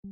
Are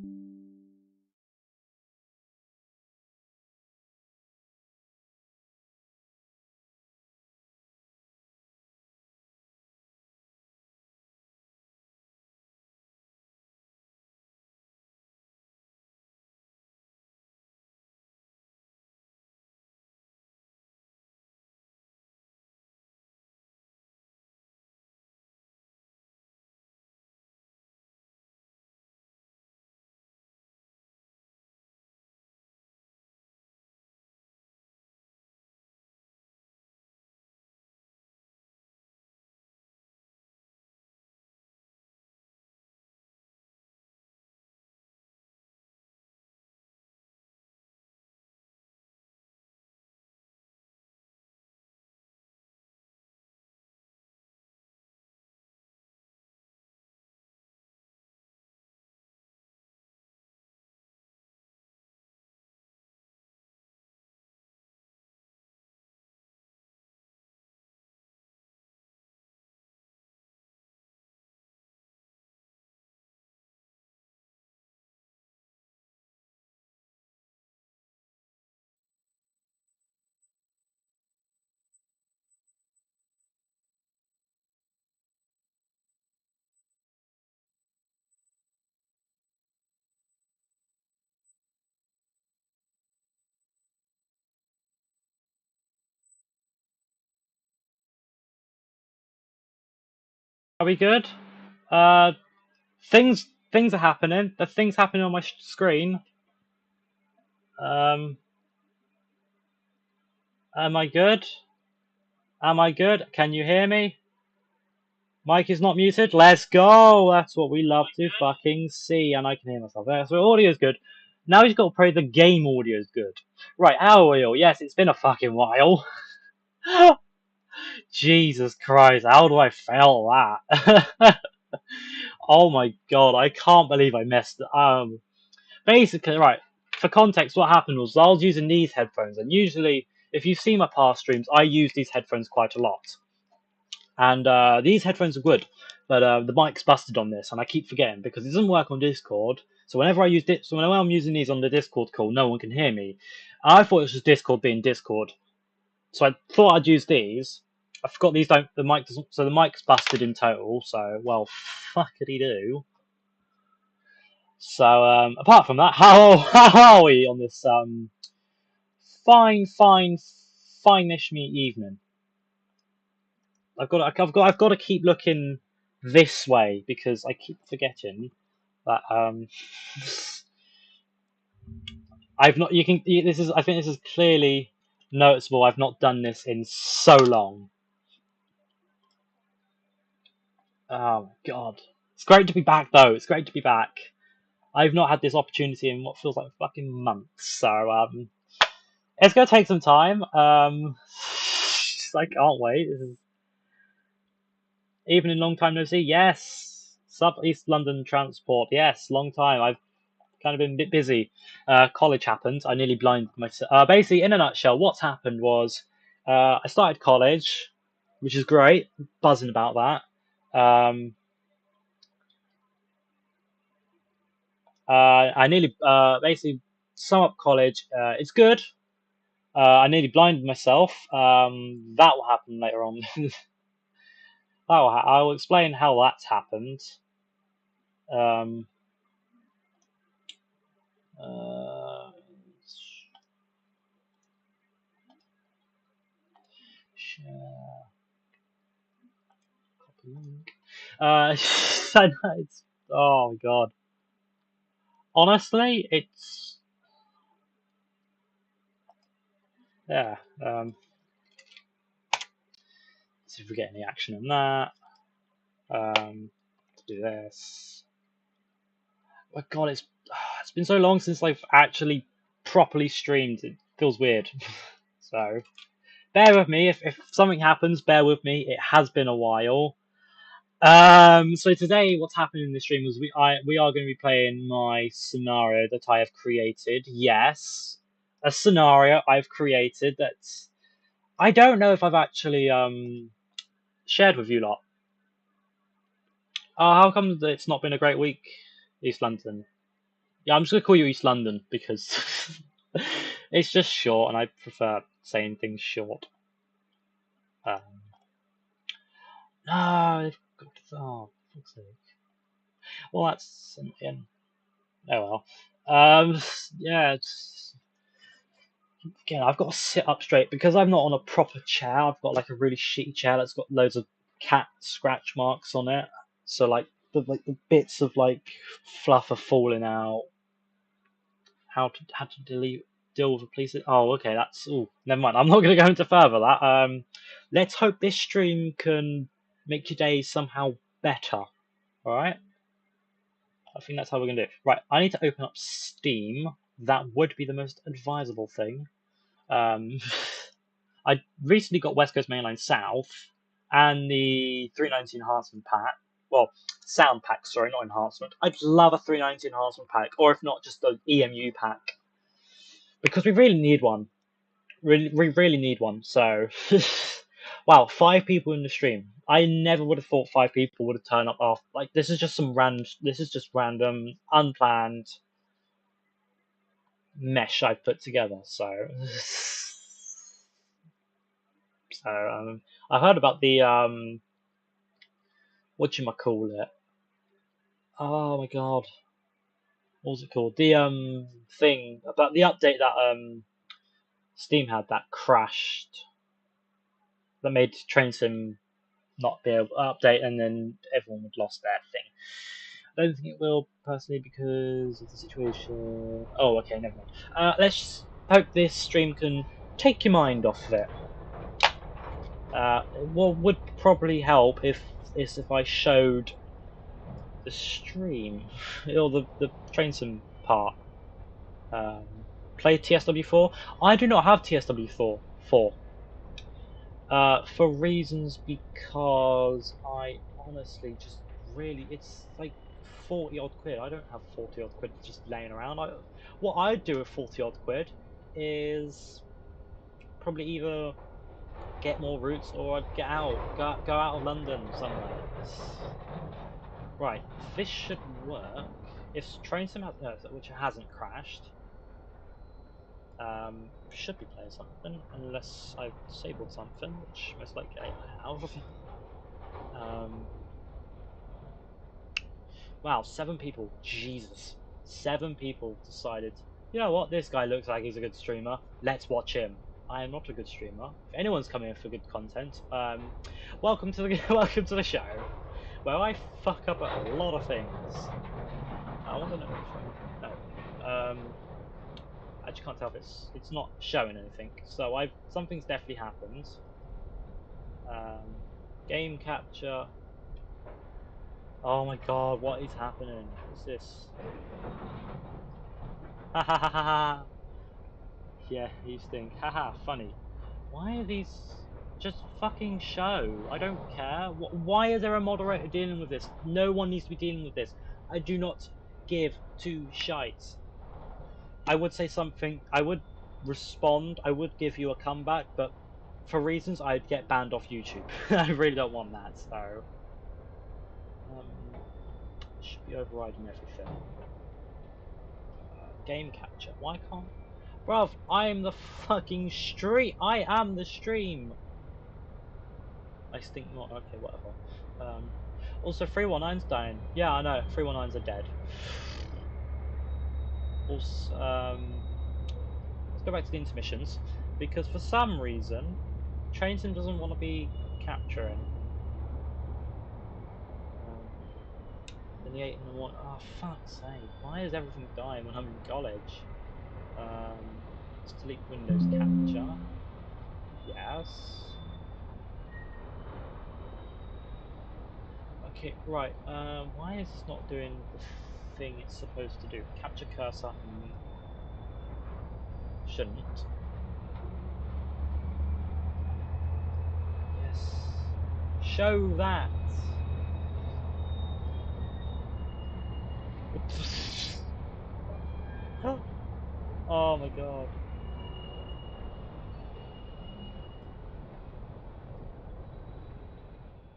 we good? Uh, things are happening. There's things happening on my screen. Um, am I good? Am I good? Can you hear me? Mic is not muted. Let's go. That's what we love to fucking see, and I can hear myself there. So audio is good. Now you've got to pray the game audio is good. Right, how are we all? Yes, it's been a fucking while. Jesus Christ, how do I fail that? Oh my god, I can't believe I messed. Basically, right, for context, what happened was I was using these headphones, and usually, if you've seen my past streams, I use these headphones quite a lot. And these headphones are good, but the mic's busted on this, and I keep forgetting because it doesn't work on Discord. So whenever whenever I'm using these on the Discord call, no one can hear me. I thought it was just Discord being Discord, so I thought I'd use these. I forgot these don't. The mic doesn't. So the mic's busted in total. So well, fuckity do. So apart from that, how are we on this fine-ish me evening? I've got to keep looking this way because I keep forgetting that I've not. You can. This is. I think this is clearly noticeable. I've not done this in so long. Oh my god! It's great to be back though. It's great to be back. I've not had this opportunity in what feels like fucking months. So it's gonna take some time. I can't wait. This is even in long time no see. Yes, Sub East London transport. Yes, long time. I've kind of been a bit busy. College happened. I nearly blinded myself. Basically, in a nutshell, what's happened was I started college, which is great. Buzzing about that. I nearly basically sum up college. It's good. I nearly blinded myself. That will happen later on. I will explain how that's happened. Um, uh, share, copy link. It's, oh my god. Honestly, it's yeah. See if we get any action on that. Do this. Oh my god, it's been so long since I've actually properly streamed. It feels weird. So bear with me if something happens. Bear with me. It has been a while. So today, what's happening in the stream is we are going to be playing my scenario that I have created. Yes, a scenario I've created that I don't know if I've actually shared with you lot. How come it's not been a great week, East London? Yeah, I'm just gonna call you East London because it's just short, and I prefer saying things short. Um, no, they've got oh, for fuck's sake. Well, that's again. Oh well. Yeah. Again, I've got to sit up straight because I'm not on a proper chair. I've got like a really shitty chair that's got loads of cat scratch marks on it. So like the bits of like fluff are falling out. How to deal with a police? Oh, okay. That's never mind. I'm not going to go into further that. Let's hope this stream can make your day somehow better. All right. I think that's how we're going to do it. Right. I need to open up Steam. That would be the most advisable thing. Um, I recently got West Coast Mainline South and the 390 enhancement pack. Well, sound pack, sorry, not enhancement. I'd love a 390 enhancement pack, or if not, just an EMU pack. Because we really need one. We really need one. So, wow, 5 people in the stream. I never would have thought 5 people would have turned up after. Like, this is just random, unplanned mesh I've put together. So, I heard about the what you might call it. Oh my god, what was it called? The thing about the update that Steam had that crashed, that made Train Sim not be able to update, and then everyone would lost their thing. I don't think it will personally because of the situation. Oh, okay, never mind. Let's hope this stream can take your mind off of it. What would probably help if I showed the stream or the Train Sim part. Play TSW4. I do not have TSW4 for reasons because I honestly just really it's like 40 odd quid. I don't have 40 odd quid just laying around. What I'd do with 40 odd quid is probably either get more routes or I'd go out of London somewhere. Right, this should work. If Train Sim has, which hasn't crashed, should be playing something, unless I've disabled something, which most likely I have. Wow, 7 people. Jesus. 7 people decided, you know what, this guy looks like he's a good streamer. Let's watch him. I am not a good streamer. If anyone's coming in for good content, welcome to the welcome to the show, where I fuck up at a lot of things. I want to know if no. I just can't tell if it's not showing anything. So something's definitely happened. Game capture. Oh my god, what is happening? What's this? Ha ha ha ha ha! Yeah, you stink. Haha, funny. Why are these just fucking show? I don't care. Why is there a moderator dealing with this? No one needs to be dealing with this. I do not give two shites. I would say something. I would respond. I would give you a comeback, but for reasons I'd get banned off YouTube. I really don't want that. So, should be overriding everything. Game capture. Why can't? Bruv, I am the fucking stream. I am the stream. I stink not. Okay, whatever. Also, 319's dying. Yeah, I know. 319s are dead. Also, let's go back to the intermissions because for some reason, Train Sim doesn't want to be capturing. In the 8 and the 1. Oh, fuck's sake. Why is everything dying when I'm in college? Let's delete Windows capture. Yes. Okay, right. Why is this not doing the thing it's supposed to do? Capture cursor. Shouldn't. Yes. Show that. Oh my god.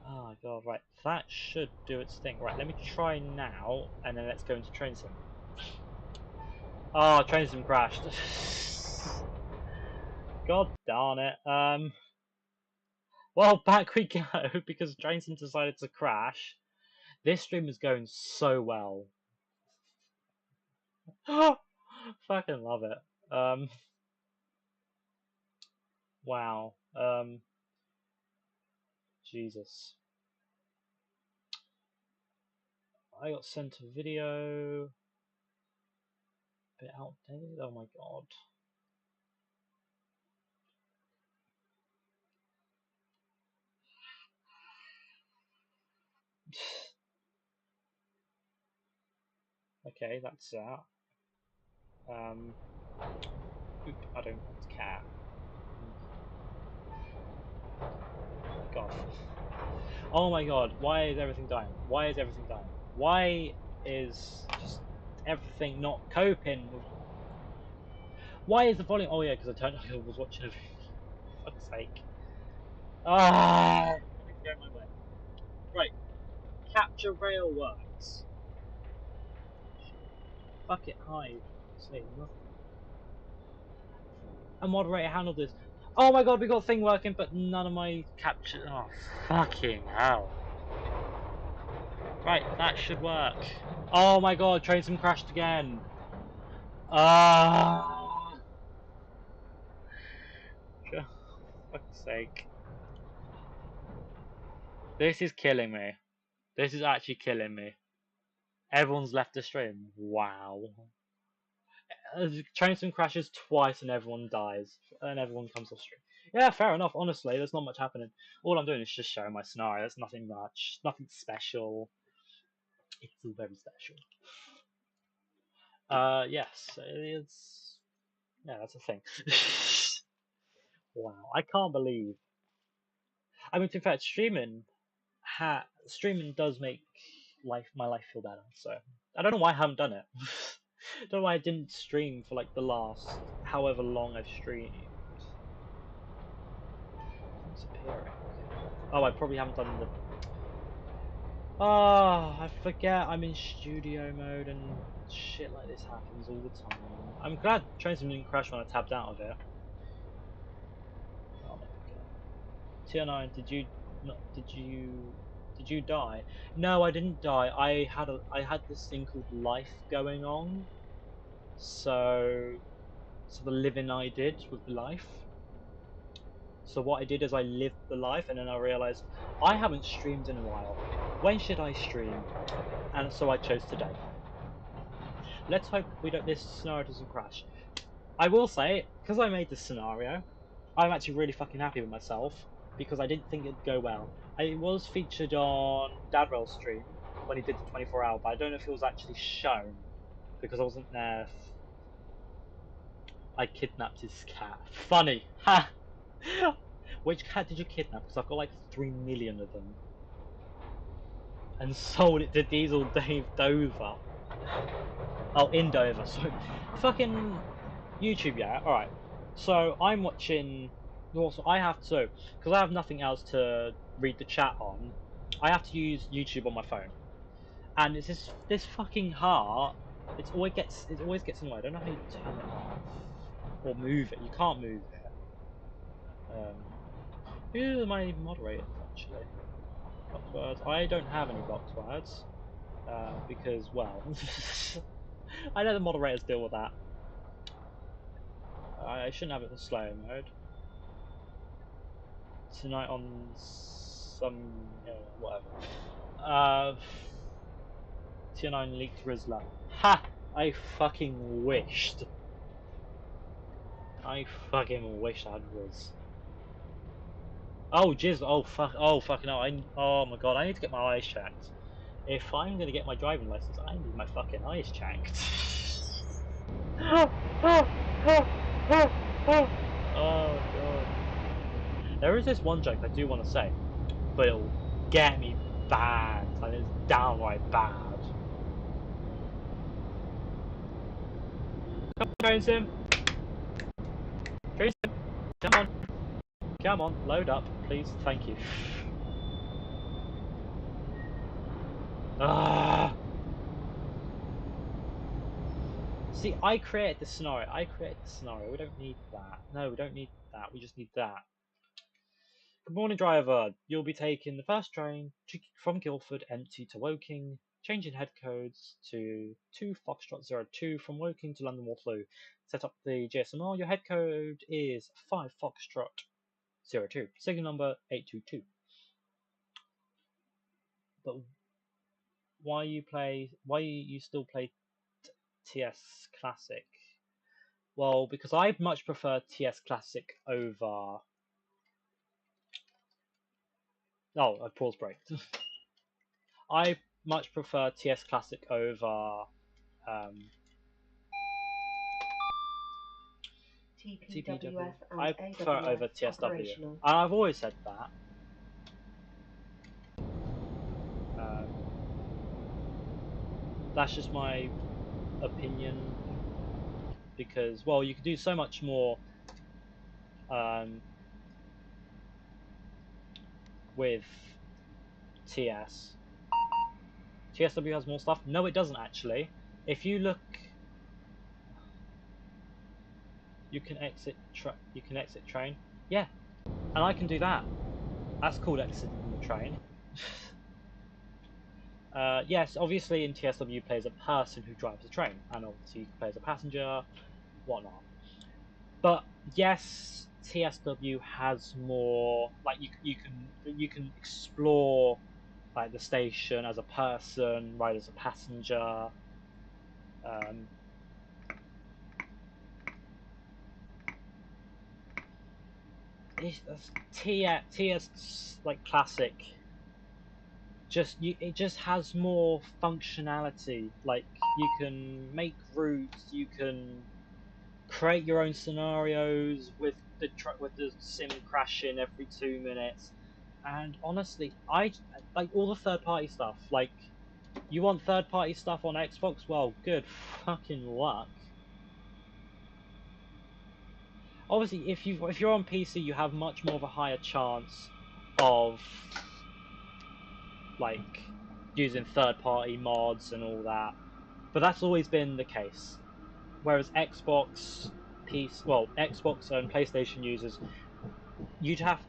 Oh my god, right. That should do its thing. Right, let me try now, and then let's go into Train Sim. Oh, train sim crashed. God darn it. Well, back we go because train sim decided to crash. This stream is going so well. Fucking love it. Wow. Jesus. I got sent a video. Bit outdated. Oh my god. Okay, that's that. Oop, I don't want cat. God. Oh my god, why is everything dying? Why is everything dying? Why is just everything not coping with... Why is the volume... Oh yeah, because I was watching a... For fuck's sake. Ah! Nothing's going my way. Right, capture rail works. Fuck it, hide. Say nothing. A moderator handled this. Oh my god, we got a thing working, but none of my capture... Oh, fucking hell. Right, that should work. Oh my god, train sim crashed again. Ah! For fuck's sake. This is killing me. This is actually killing me. Everyone's left the stream. Wow. Train sim crashes twice and everyone dies. And everyone comes off stream. Yeah, fair enough. Honestly, there's not much happening. All I'm doing is just showing my scenario. It's nothing much. Nothing special. It's all very special. Yes, it is. Yeah, that's a thing. Wow, I can't believe. I mean, in fact, streaming does make my life feel better. So I don't know why I haven't done it. I don't know why I didn't stream for like the last however long I've streamed. It's appearing. Oh, I probably haven't done the. Oh, I forget I'm in studio mode and shit like this happens all the time. I'm glad Train Sim didn't crash when I tapped out of it. Oh my god. Tier9, did you die? No, I didn't die. I had this thing called life going on. So the living I did with the life. So what I did is I lived the life and then I realized I haven't streamed in a while. When should I stream? And so I chose today. Let's hope this scenario doesn't crash. I will say, because I made this scenario, I'm actually really fucking happy with myself because I didn't think it'd go well. It was featured on Dadrell's stream when he did the 24-hour, but I don't know if it was actually shown because I wasn't there. I kidnapped his cat. Funny. Ha! Which cat did you kidnap? Because I've got like 3 million of them. And sold it to Diesel Dave Dover. Oh, in Dover. So, fucking YouTube, yeah? Alright. So, I'm watching. Also, I have to. Because I have nothing else to read the chat on, I have to use YouTube on my phone. And it's this fucking heart. It always gets annoyed. I don't know how you turn it off. Or move it. You can't move it. Who are my moderators, actually? Blocked words. I don't have any blocked words. Because, well, I know the moderators deal with that. I shouldn't have it in slow mode. Tonight on some... whatever. Tier9 leaked Rizzler. Ha! I fucking wished. I fucking wish I had Riz. Oh, jizz. Oh, fuck. Oh, fucking hell. Oh my god, I need to get my eyes checked. If I'm gonna get my driving license, I need my fucking eyes checked. Oh god. There is this one joke I do want to say, but it'll get me banned. Like, it's downright bad. Come on, Train Sim. Train Sim. Come on. Come on. Load up, please. Thank you. Ah. See, I created the scenario. We don't need that. No, we don't need that. We just need that. Good morning, driver. You'll be taking the first train from Guildford empty to Woking, changing head codes to 2 Foxtrot 02 from Woking to London Waterloo. Set up the GSMR. Your head code is 5 Foxtrot 02. Signal number 822. But why you still play TS Classic? Well, because I much prefer TS Classic over. Oh, a pause break. I much prefer TS Classic over TPWF and I prefer it AWF over TSW. operational. And I've always said that. That's just my opinion. Because, well, you can do so much more with TS. TSW has more stuff? No, it doesn't actually. If you look, you can exit train. Yeah, and I can do that. That's called exiting the train. Yes, obviously in TSW you play as a person who drives the train, and obviously you can play as a passenger, whatnot. But yes, TSW has more. Like you can explore like the station as a person, ride as a passenger. TS like classic. It just has more functionality. Like you can make routes, you can create your own scenarios with the sim crashing every 2 minutes. And honestly, I like all the third party stuff. Like, you want third party stuff on Xbox? Well, good fucking luck. Obviously, if you're on PC, you have much more of a higher chance of like using third party mods and all that. But that's always been the case. Whereas Xbox and PlayStation users, you'd have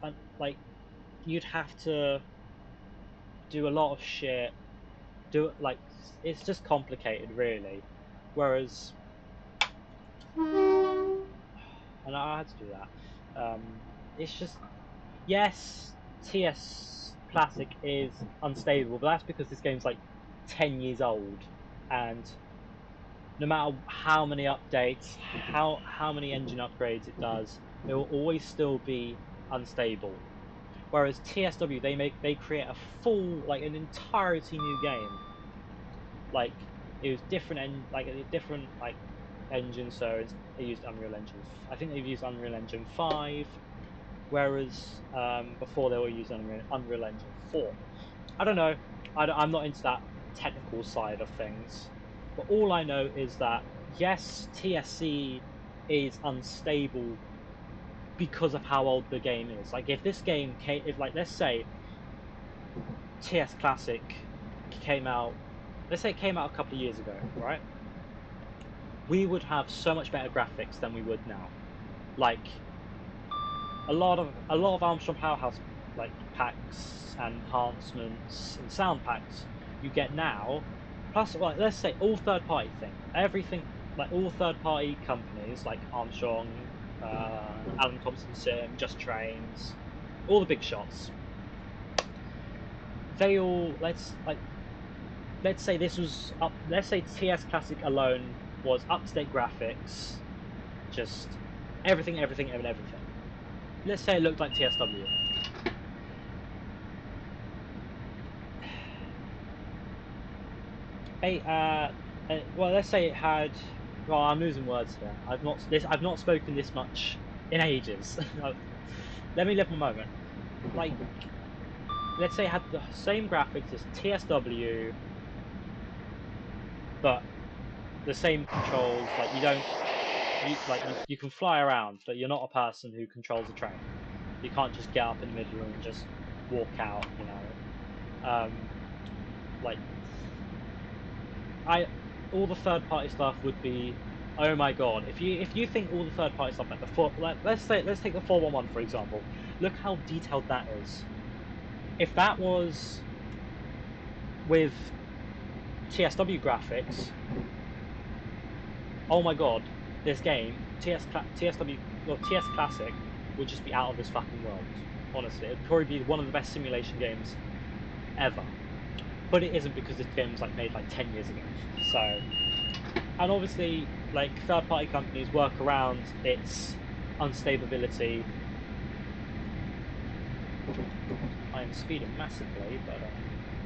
to do a lot of shit. It's just complicated, really. Whereas, and I had to do that. It's just, yes, TS Classic is unstable, but that's because this game's like 10 years old, and no matter how many updates, how many engine upgrades it does, it will always still be unstable. Whereas TSW, they create a an entirety new game. Like, it was different engine, so they used Unreal Engine. I think they've used Unreal Engine 5, whereas before they were using Unreal Engine 4. I don't know. I'm not into that technical side of things. But all I know is that, yes, TSC is unstable because of how old the game is. Like, if this game let's say TS Classic came out, let's say it came out a couple of years ago, right? We would have so much better graphics than we would now. Like, a lot of Armstrong Powerhouse like packs and enhancements and sound packs you get now, plus like let's say all third party everything, like all third party companies like Armstrong, Alan Thompson Sim, Just Trains, all the big shots. They all let's say this was up. Let's say TS Classic alone was up to date graphics, just everything. Let's say it looked like TSW. Well, let's say it had. Well, I'm losing words here. I've not spoken this much in ages. Let me live my moment. Like, let's say it had the same graphics as TSW, but the same controls. Like, you can fly around, but you're not a person who controls a train. You can't just get up in the middle and just walk out. All the third party stuff would be Oh my god! If you think all the third party stuff like let's take the 411 for example. Look how detailed that is. If that was with TSW graphics, oh my god, this game TSW well TS Classic would just be out of this fucking world. Honestly, it'd probably be one of the best simulation games ever. But it isn't because this game was like made like 10 years ago. So, and obviously, like third-party companies work around its unstability. I am speeding massively, but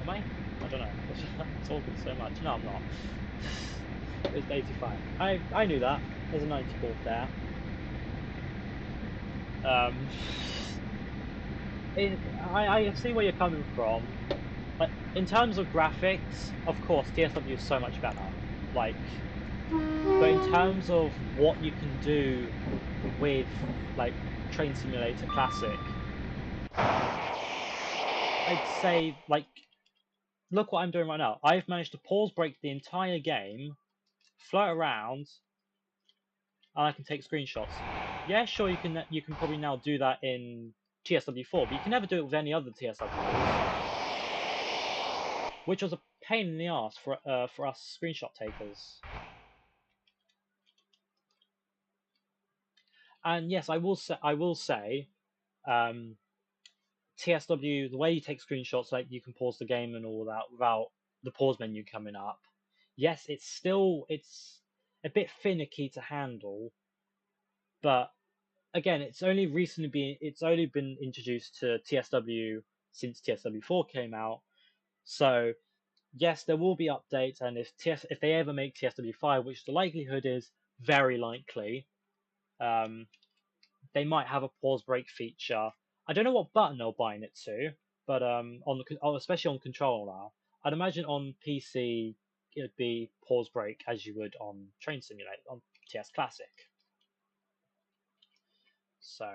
am I? I don't know. I'm talking so much. No, I'm not. It's 85. I knew that. There's a 94 there. I see where you're coming from. Like in terms of graphics, of course, TSW is so much better. Like, but in terms of what you can do with like Train Simulator Classic, I'd say like look what I'm doing right now. I've managed to pause break the entire game, float around, and I can take screenshots. Yeah, sure, you can probably now do that in TSW4, but you can never do it with any other TSW, which was a pain in the ass for us screenshot takers. And yes, I will say, TSW, the way you take screenshots, like you can pause the game and all that without the pause menu coming up. Yes, it's a bit finicky to handle, but again, it's only been introduced to TSW since TSW4 came out. So yes, there will be updates, and if they ever make TSW5, which the likelihood is very likely, they might have a pause break feature. I don't know what button they'll bind it to, but especially on controller, I'd imagine on PC it'd be pause break as you would on Train Simulator on TS Classic. So,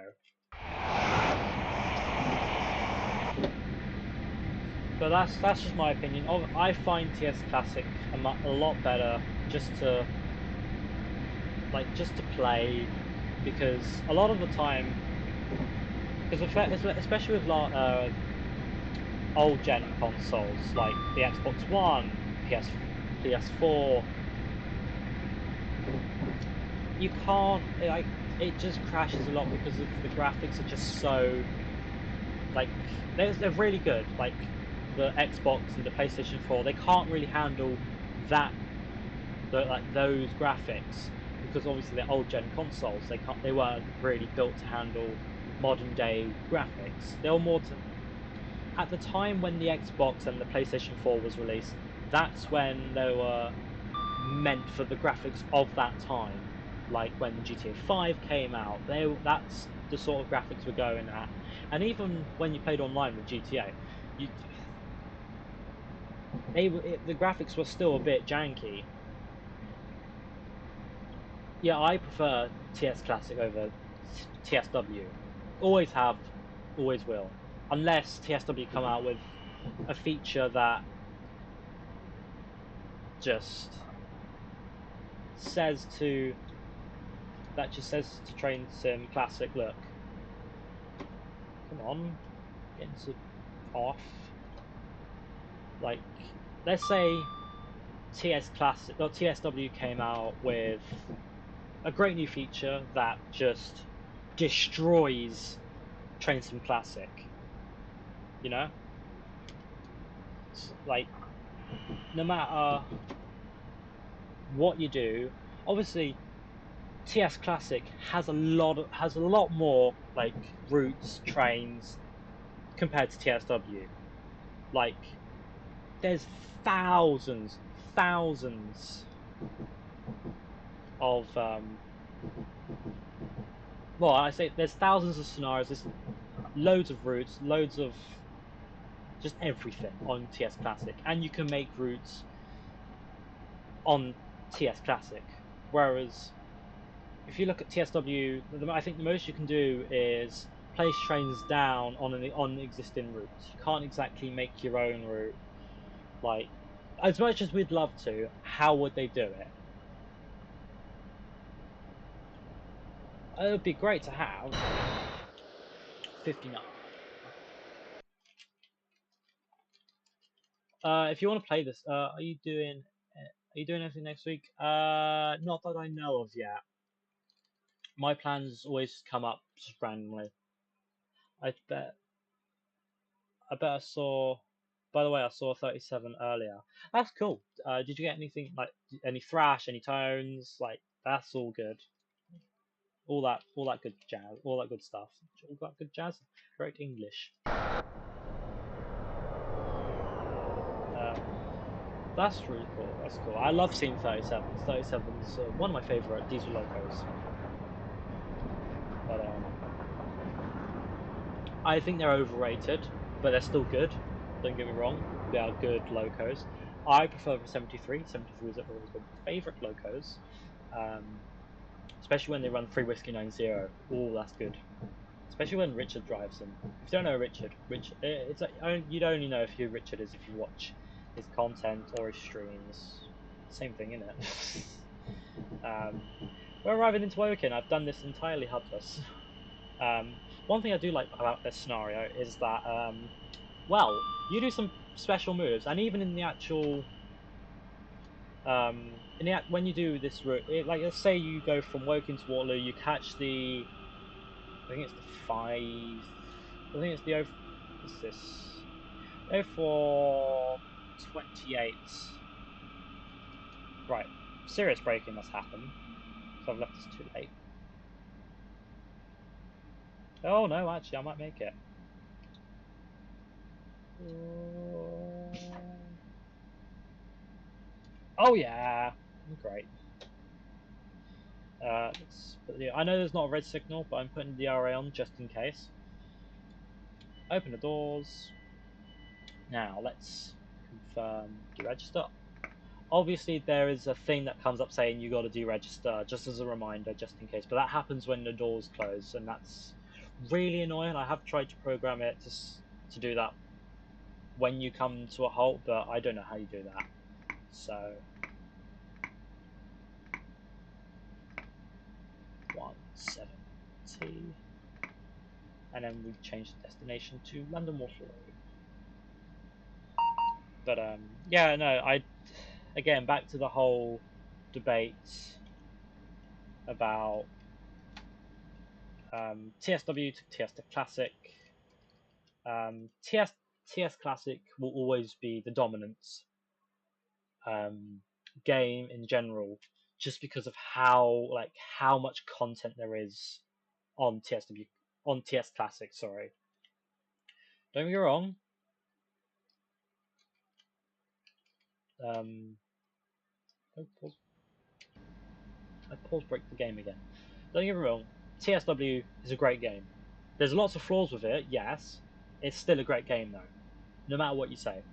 but that's just my opinion. I find TS Classic a lot better just to play, because a lot of the time, especially with old gen consoles like the Xbox One, PS4, you can't like it just crashes a lot because of the graphics are just so like they're really good. Like the Xbox and the PlayStation 4, they can't really handle those graphics because obviously they're old gen consoles. They weren't really built to handle modern day graphics. They were more to at the time when the Xbox and the PlayStation 4 was released, that's when they were meant for the graphics of that time. Like when GTA 5 came out, that's the sort of graphics we're going at. And even when you played online with GTA, you, the graphics were still a bit janky. Yeah, I prefer TS Classic over TSW. Always have, always will. Unless TSW come out with a feature that just says to Train Sim Classic, look, come on, get into off. Like, let's say TS Classic or TSW came out with a great new feature that just destroys Train Sim Classic. You know, like no matter what you do, obviously TS Classic has a lot more like routes, trains compared to TSW. Like there's thousands of well, I say there's thousands of scenarios, there's loads of routes, loads of just everything on TS Classic, and you can make routes on TS Classic. Whereas if you look at TSW, I think the most you can do is place trains down on existing routes. You can't exactly make your own route. Like, as much as we'd love to, how would they do it? It would be great to have 59. If you want to play this, are you doing anything next week? Not that I know of yet. My plans always come up just randomly. I bet I saw. By the way, I saw 37 earlier. That's cool. Did you get anything like any thrash, any tones? Like that's all good. All that good jazz, all that good stuff. All that good jazz. Great English. That's really cool. That's cool. I love seeing 37s. 37's one of my favorite diesel locos. But I think they're overrated, but they're still good. Don't get me wrong. They are good locos. I prefer the 73. 73s are always my favorite locos. Especially when they run 3 Whiskey 90. Oh, that's good. Especially when Richard drives them. If you don't know Richard, it's like, you'd only know who Richard is if you watch his content or his streams. Same thing, isn't it? We're arriving into Woking. I've done this entirely hubless. One thing I do like about this scenario is that, well, you do some special moves, and even in the actual, when you do this route, like let's say you go from Woking to Waterloo, you catch the, I think it's the 5. I think it's the O. What's this? O428. Right. Serious braking must happen. So I've left this too late. Oh no, actually, I might make it. Oh yeah, great. I know there's not a red signal, but I'm putting the DRA on just in case. Open the doors. Now let's confirm deregister. Obviously, there is a thing that comes up saying you got to deregister, just as a reminder, just in case. But that happens when the doors close, and that's really annoying. I have tried to program it to do that when you come to a halt, but I don't know how you do that. So 170, and then we change the destination to London Waterloo. But yeah, no, again back to the whole debate about TSW to TS to Classic. TS Classic will always be the dominant game in general, just because of how much content there is on TS Classic. Sorry, don't get me wrong. I pause break the game again. Don't get me wrong. TSW is a great game. There's lots of flaws with it, yes. It's still a great game though, no matter what you say.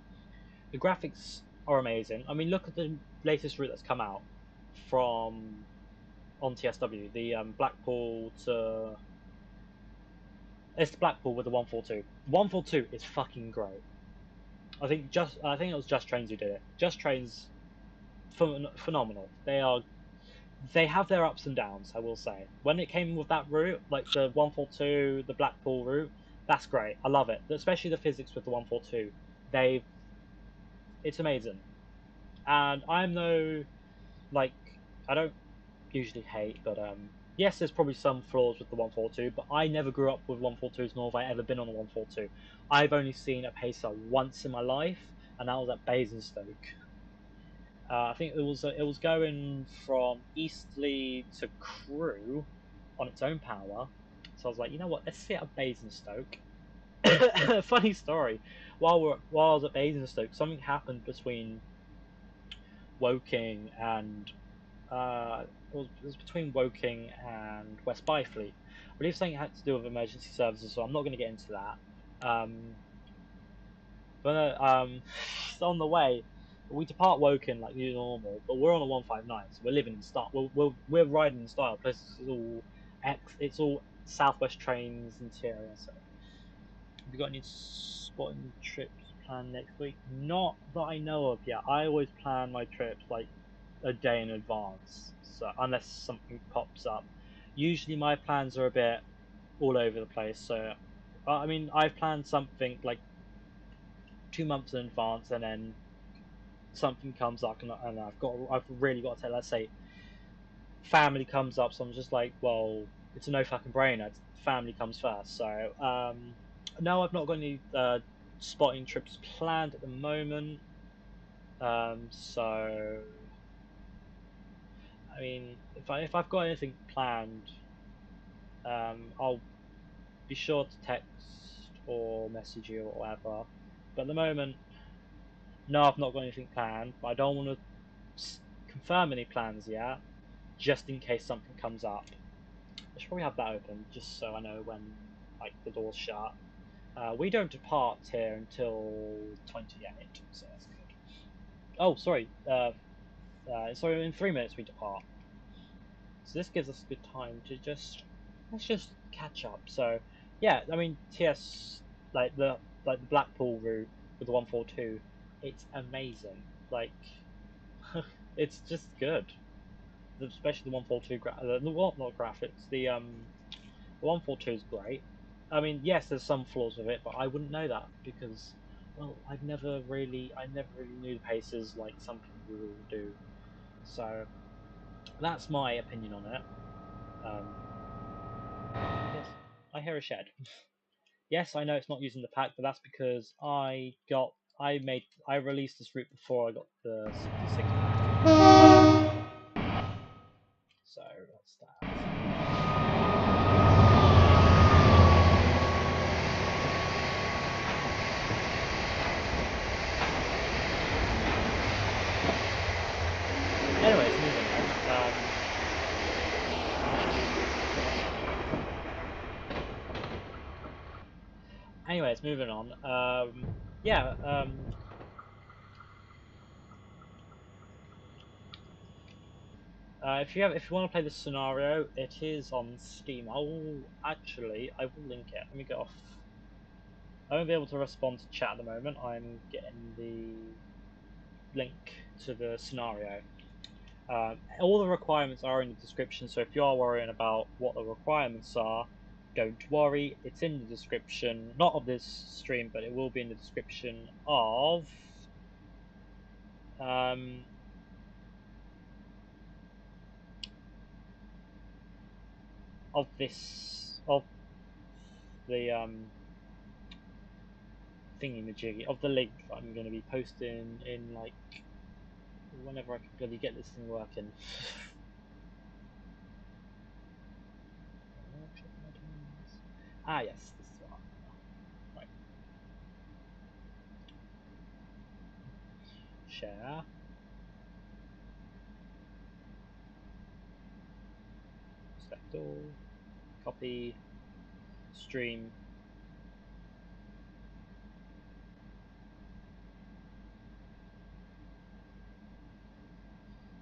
The graphics are amazing. I mean, look at the latest route that's come out from on TSW. The Blackpool to it's Blackpool with the 142. 142 is fucking great. I think it was Just Trains who did it. Just Trains, phenomenal. They have their ups and downs, I will say. When it came with that route, like the 142, the Blackpool route, that's great. I love it. Especially the physics with the 142. It's amazing. And I'm no, like, I don't usually hate, but yes, there's probably some flaws with the 142, but I never grew up with 142s, nor have I ever been on a 142. I've only seen a pacer once in my life, and that was at Basingstoke. I think it was going from Eastleigh to Crewe on its own power. So I was like, you know what? Let's see it at Basingstoke. Funny story. While I was at Basingstoke, something happened between Woking and it was between Woking and West Byfleet. I believe something had to do with emergency services, so I'm not going to get into that. But on the way, we depart Woking like normal, but we're on a 159, so we're living in style. We're riding in style. Plus, it's all Southwest Trains interior. So, have you got any spotting trips planned next week? Not that I know of yet. I always plan my trips like a day in advance. So unless something pops up, Usually my plans are a bit all over the place. So, I mean, I've planned something like 2 months in advance, and then something comes up, and I've really got to, let's say, family comes up, so I'm just like, well, it's a no fucking brainer. Family comes first. So, no, I've not got any spotting trips planned at the moment. So, I mean, if I've got anything planned, I'll be sure to text or message you or whatever. But at the moment, no, I've not got anything planned. But I don't want to confirm any plans yet, just in case something comes up. I should probably have that open just so I know when like the door's shut. We don't depart here until 28, so that's good. Oh, sorry. So in 3 minutes we depart. So this gives us a good time to let's just catch up. So yeah, I mean TS like the Blackpool route with the 142, it's amazing. Like it's just good. Especially the 142 not graphics. The 142 is great. I mean, yes, there's some flaws with it, but I wouldn't know that because, well, I never really knew the paces like some people do. So that's my opinion on it. Yes, I hear a shed. Yes, I know it's not using the pack, but that's because I released this route before I got the 66 pack. So that's that. Anyways, moving on. Anyways, moving on. Yeah. If you want to play this scenario, it is on Steam. I will link it. Let me get off. I won't be able to respond to chat at the moment. I'm getting the link to the scenario. All the requirements are in the description, so if you are worrying about what the requirements are, don't worry. It's in the description, not of this stream, but it will be in the description um, of the thingy-majiggy, of the link that I'm going to be posting in like whenever I can bloody get this thing working. Yes, this is what I'm right. Share, select all, copy, stream,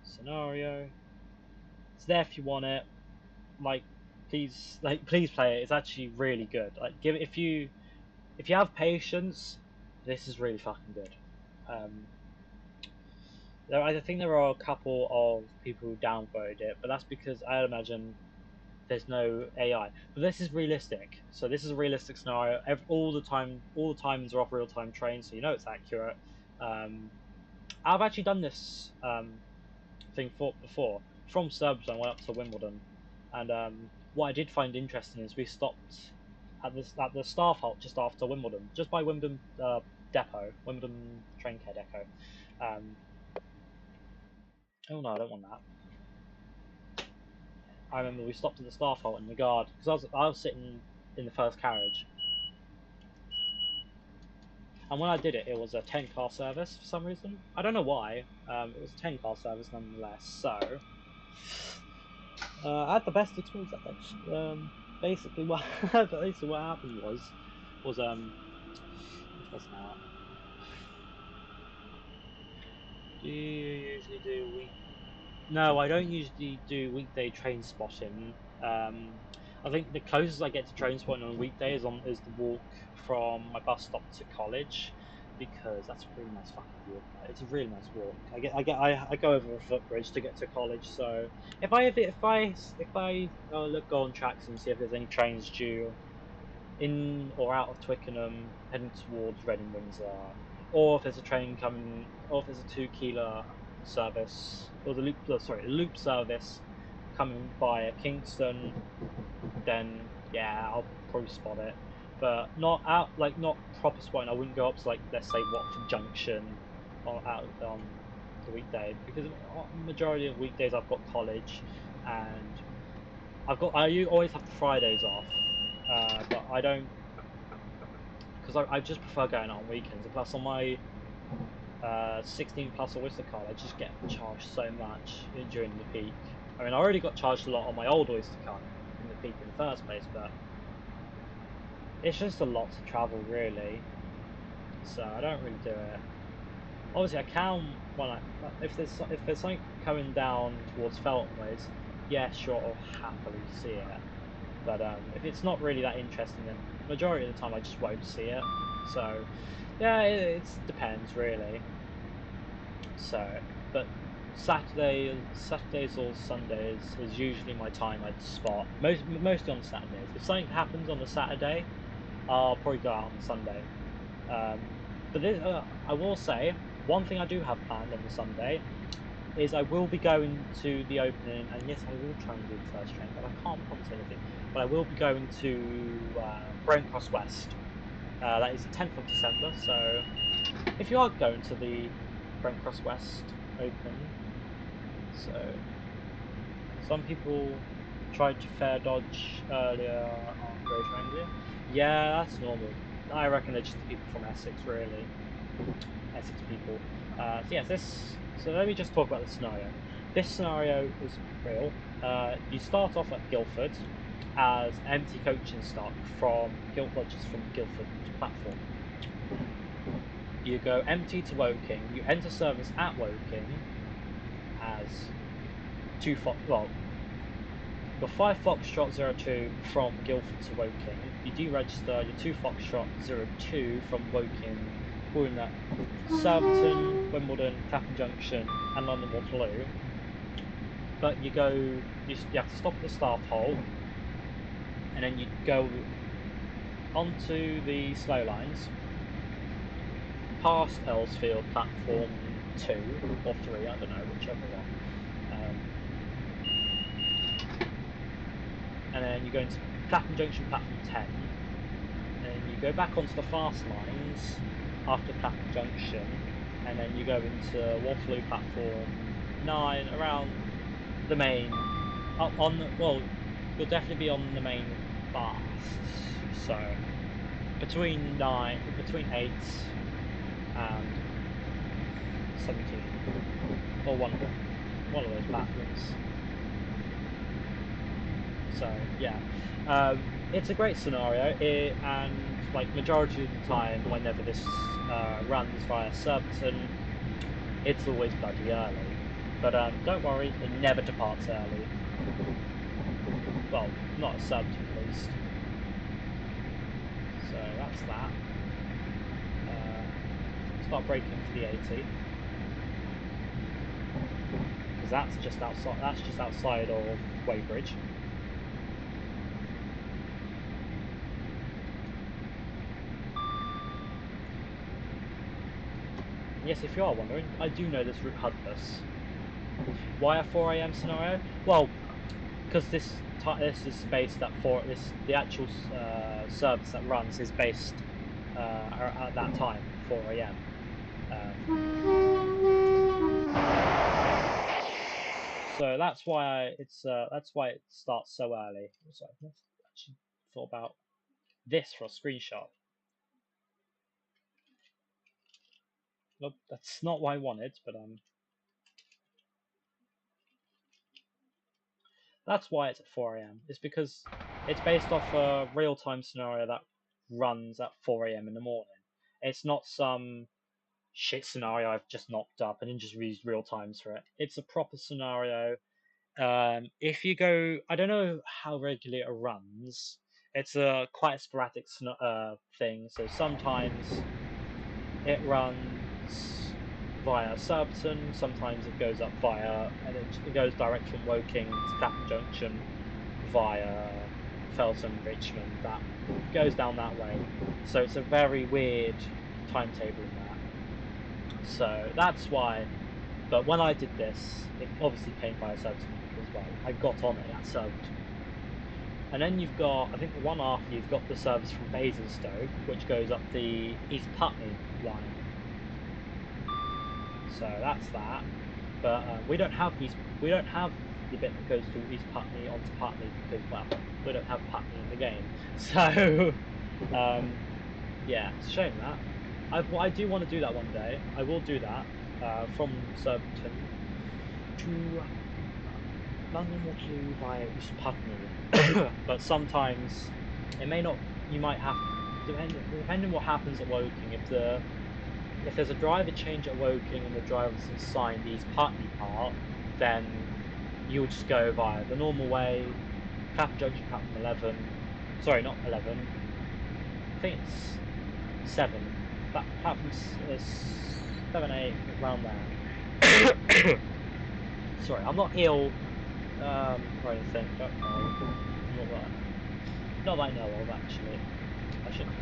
scenario. It's there if you want it. Like, please play it. It's actually really good. Like, give it if you have patience, this is really fucking good. I think there are a couple of people who downvoted it, but that's because I imagine there's no AI. But this is realistic. So this is a realistic scenario. All the times are off real time trains, so you know it's accurate. I've actually done this thing before from Stubbs. I went up to Wimbledon, and what I did find interesting is we stopped at the staff halt just after Wimbledon, just by Wimbledon depot, Wimbledon train care depot. Oh no, I don't want that. I remember we stopped at the staff halt in the guard because I was sitting in the first carriage, and when I did it, it was a 10-car service for some reason. I don't know why. It was a 10-car service nonetheless. So I had the best experience that day. Basically, what happened was which was now. Do you usually do week? No, I don't usually do weekday train spotting. I think the closest I get to train spotting on a weekday is the walk from my bus stop to college. because that's a really nice fucking view. It's a really nice walk. I go over a footbridge to get to college. So if I go on tracks and see if there's any trains due in or out of Twickenham heading towards Reading Windsor, or if there's a train coming, or if there's a 2 Keeler service or the loop service coming via Kingston, then yeah, I'll probably spot it. But not proper spotting. I wouldn't go up to like, let's say, Watford Junction or out on the weekday, because majority of weekdays I've got college, and I always have the Fridays off, but I don't, because I just prefer going out on weekends. And plus, on my 16 plus Oyster card, I just get charged so much during the peak. I mean, I already got charged a lot on my old Oyster card in the peak in the first place, but it's just a lot to travel, really. So I don't really do it. Obviously, I can if there's something coming down towards Felton Ways, yeah, sure, I'll happily see it. But if it's not really that interesting, then majority of the time I just won't see it. So yeah, it depends really. So, but Saturdays or Sundays is usually my time I'd spot. Mostly on Saturdays. If something happens on the Saturday, I'll probably go out on the Sunday. But I will say, one thing I do have planned on the Sunday is I will be going to the opening, and yes, I will try and do the first train, but I can't promise anything. But I will be going to Brent Cross West. That is the 10th of December, so if you are going to the Brent Cross West Open, so some people tried to fair dodge earlier on Greater Anglia. Yeah, that's normal. I reckon they're just the people from Essex, really. Essex people. So yes, so let me just talk about the scenario. This scenario is real. You start off at Guildford as empty coaching stock from just from Guildford platform. You go empty to Woking. You enter service at Woking as your 5 Foxtrot 02 from Guildford to Woking. You deregister your 2 Foxtrot 02 from Woking, calling that Surbiton, Wimbledon, Clapham Junction, and London Waterloo. But you have to stop at the staff hole, and then you go onto the slow lines, past Earlsfield platform 2 or 3, I don't know, whichever one. And then you go into Clapham Junction platform 10, and you go back onto the fast lines after Clapham Junction, and then you go into Waterloo platform 9 around the main. You'll definitely be on the main fast. So between 8 and 17, or one of those platforms. So yeah, it's a great scenario, and like majority of the time, whenever this runs via Surbiton, it's always bloody early. But don't worry, it never departs early. Well, not at Surbiton at least. So that's that. Start braking for the 80. Because that's just outside of Weybridge. Yes, if you are wondering, I do know this route Hudless. Why a 4 AM scenario? Well, because this is based at the actual service that runs is based at that time, 4 AM. So that's why it starts so early. So I actually thought about this for a screenshot. Nope, that's not what I wanted, but that's why it's at 4 AM. It's because it's based off a real-time scenario that runs at 4 AM in the morning. It's not some shit scenario I've just knocked up and then just used real times for it. It's a proper scenario. If you go, I don't know how regularly it runs. It's a quite a sporadic thing. So sometimes it runs via Surbiton, sometimes it goes up via, and it goes direct from Woking to Clapham Junction via Feltham, Richmond, that goes down that way. So it's a very weird timetable in that. So that's why, but when I did this, it obviously came via Surbiton because, well, I got on it at Surbiton. And then you've got, I think the one after, you've got the service from Basingstoke, which goes up the East Putney line. So that's that. But we don't have the bit that goes through East Putney onto Putney because, well, we don't have Putney in the game. So yeah, it's a shame that. I do want to do that one day. I will do that from Surbiton to London Waterloo via East Putney. But sometimes it may not. You might have, depending what happens at Woking. If there's a driver change at Woking and the driver's assigned East Putney part, then you'll just go via the normal way, Clapham Junction, Clapham 11. Sorry, not 11. I think it's 7. Clapham 7, 8, around there. Sorry, I'm not ill or anything. Don't worry. Not that I know of, actually. I shouldn't.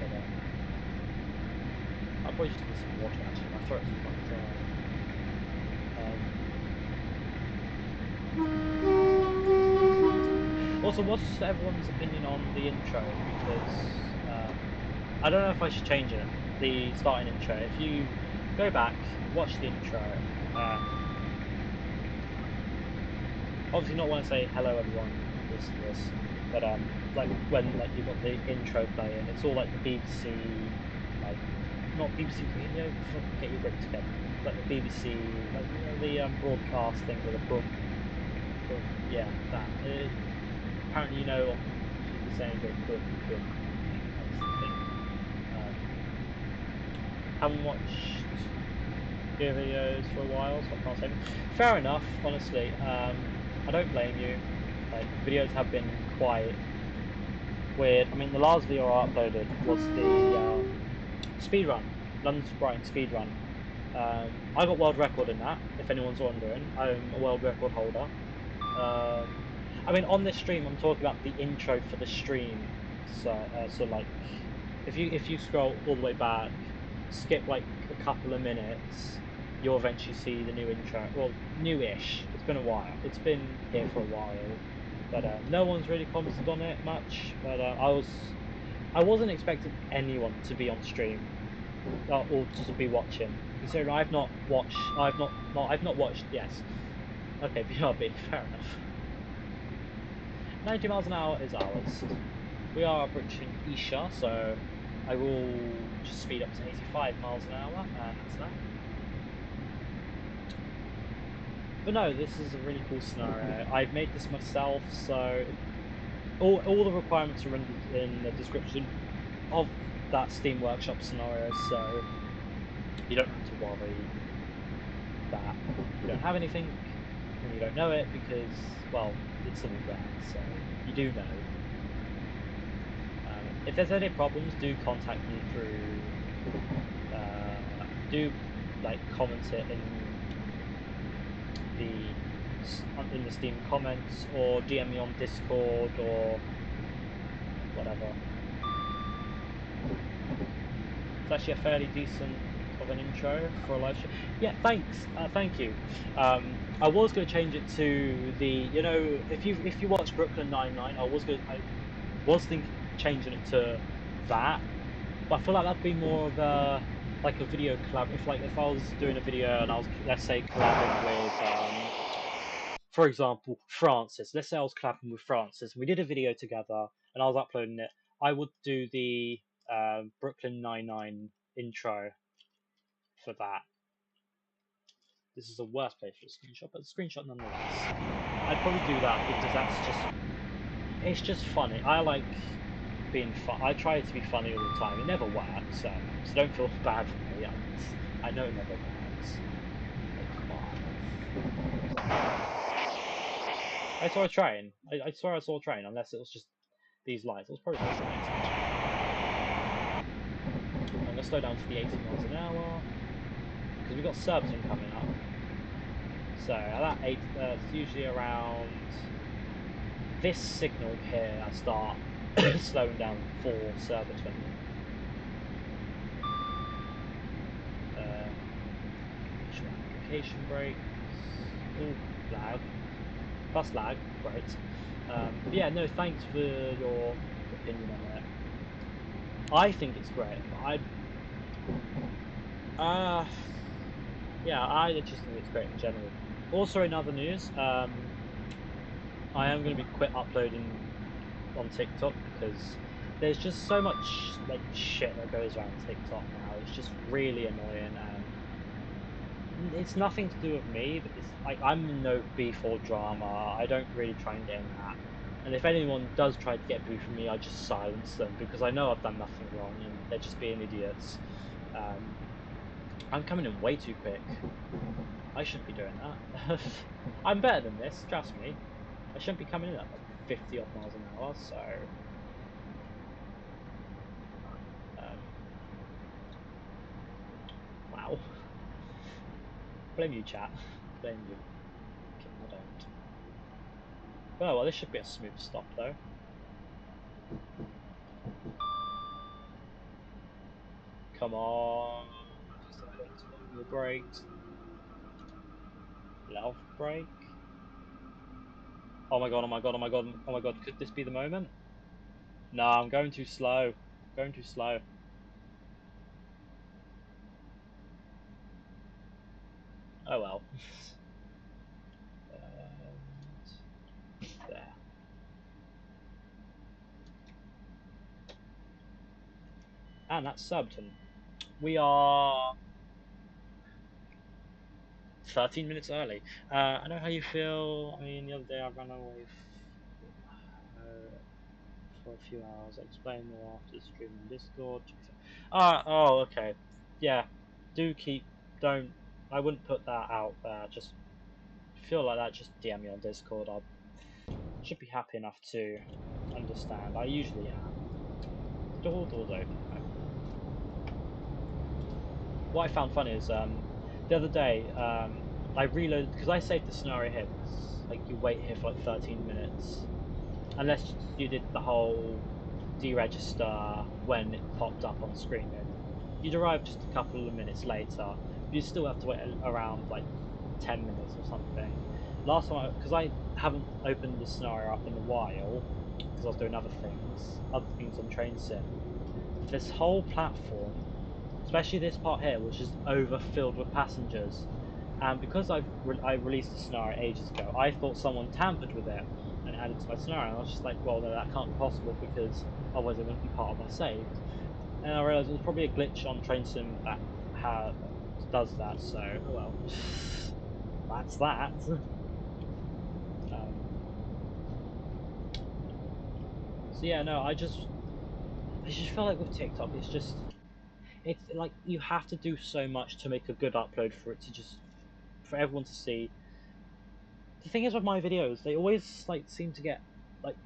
But, I'll probably just need some water, actually. My throat's quite dry. Also, what's everyone's opinion on the intro? Because I don't know if I should change it, the starting intro. If you go back, watch the intro, obviously not when I say hello everyone, this, but like when like you've got the intro playing, it's all like the BBC, like not BBC Radio, fucking get your grip together, like the BBC, like the broadcast thing with a boom, yeah, that. Apparently, she's saying going boom, boom. That's the thing. Haven't watched your videos for a while, so I can't say anything. Fair enough, honestly. I don't blame you. Like, videos have been quite weird. I mean, the last video I uploaded was the speedrun, London to Brighton speedrun. I got world record in that, if anyone's wondering. I'm a world record holder. I mean, on this stream, I'm talking about the intro for the stream. So like, if you scroll all the way back, skip like a couple of minutes, you'll eventually see the new intro. Well, newish. It's been a while. It's been here for a while, but no one's really commented on it much. But I wasn't expecting anyone to be on stream or to be watching. Considering I've not watched. I've not watched. Yes. Okay, BRB. Fair enough. 90 miles an hour is ours. We are approaching Isha, so I will just speed up to 85 miles an hour, and that's that. But no, this is a really cool scenario. I've made this myself, so all the requirements are in the description of that Steam Workshop scenario, so you don't have to worry that you don't have anything and you don't know it because, well, it's all there, so you do know. If there's any problems, do contact me through, do like comment it in the Steam comments, or DM me on Discord or whatever. It's actually a fairly decent of an intro for a live show. Yeah, thanks. Thank you. I was going to change it to the, if you watch Brooklyn Nine-Nine, I was thinking of changing it to that, but I feel like that'd be more of a like a video collab. If I was doing a video and I was, let's say, collabing with for example, Francis. Let's say I was collabing with Francis. We did a video together, and I was uploading it. I would do the Brooklyn Nine-Nine intro for that. This is the worst place for a screenshot, but a screenshot nonetheless. I'd probably do that because it's just funny. I like being fun. I try to be funny all the time. It never works, so don't feel bad for me. I know it never works. Like, come on. I saw a train. I swear I saw a train, unless it was just these lights. It was probably just trains. gonna slow down to the 80 miles an hour because we've got Surbiton coming up. So at that it's usually around this signal here. I start slowing down for Surbiton. Application brakes. Ooh, lag. Plus lag, great. But yeah, no, thanks for your opinion on it. I think it's great. Yeah, I just think it's great in general. Also, in other news, I am going to be quit uploading on TikTok because there's just so much like shit that goes around TikTok now. It's just really annoying, and it's nothing to do with me. But it's like I'm in no beef or drama. I don't really try and get in that. And if anyone does try to get beef with me, I just silence them because I know I've done nothing wrong and they're just being idiots. I'm coming in way too quick. I shouldn't be doing that. I'm better than this, trust me. I shouldn't be coming in at like 50 odd miles an hour, so... wow. Blame you, chat. Blame you. Okay, I don't. Oh, well, this should be a smooth stop, though. Come on. Just a bit of the brakes. Left brake. Oh my god, oh my god, oh my god, oh my god, could this be the moment? No, I'm going too slow. Going too slow. Oh well. There. And that's Surbiton. We are 13 minutes early. I know how you feel. I mean, the other day I ran away for a few hours. I'll explain more after the stream on Discord. Oh, okay. Yeah, do keep. Don't. I wouldn't put that out there. Just feel like that. Just DM me on Discord. I should be happy enough to understand. I usually am. Door's open. What I found funny is the other day I reloaded because I saved the scenario here because like you wait here for like 13 minutes unless you did the whole deregister when it popped up on screen, then you'd arrive just a couple of minutes later, but you still have to wait around like 10 minutes or something. Last time, because I haven't opened the scenario up in a while because I was doing other things on Train Sim. This whole platform, especially this part here, was just overfilled with passengers. And because I released the scenario ages ago, I thought someone tampered with it and added to my scenario. And I was just like, well, no, that can't be possible because otherwise it wouldn't be part of my save. And I realised it was probably a glitch on Train Sim that does that. So, oh well, that's that. So yeah, no, I just feel like with TikTok, it's like you have to do so much to make a good upload for it to just for everyone to see. The thing is with my videos, they always like seem to get like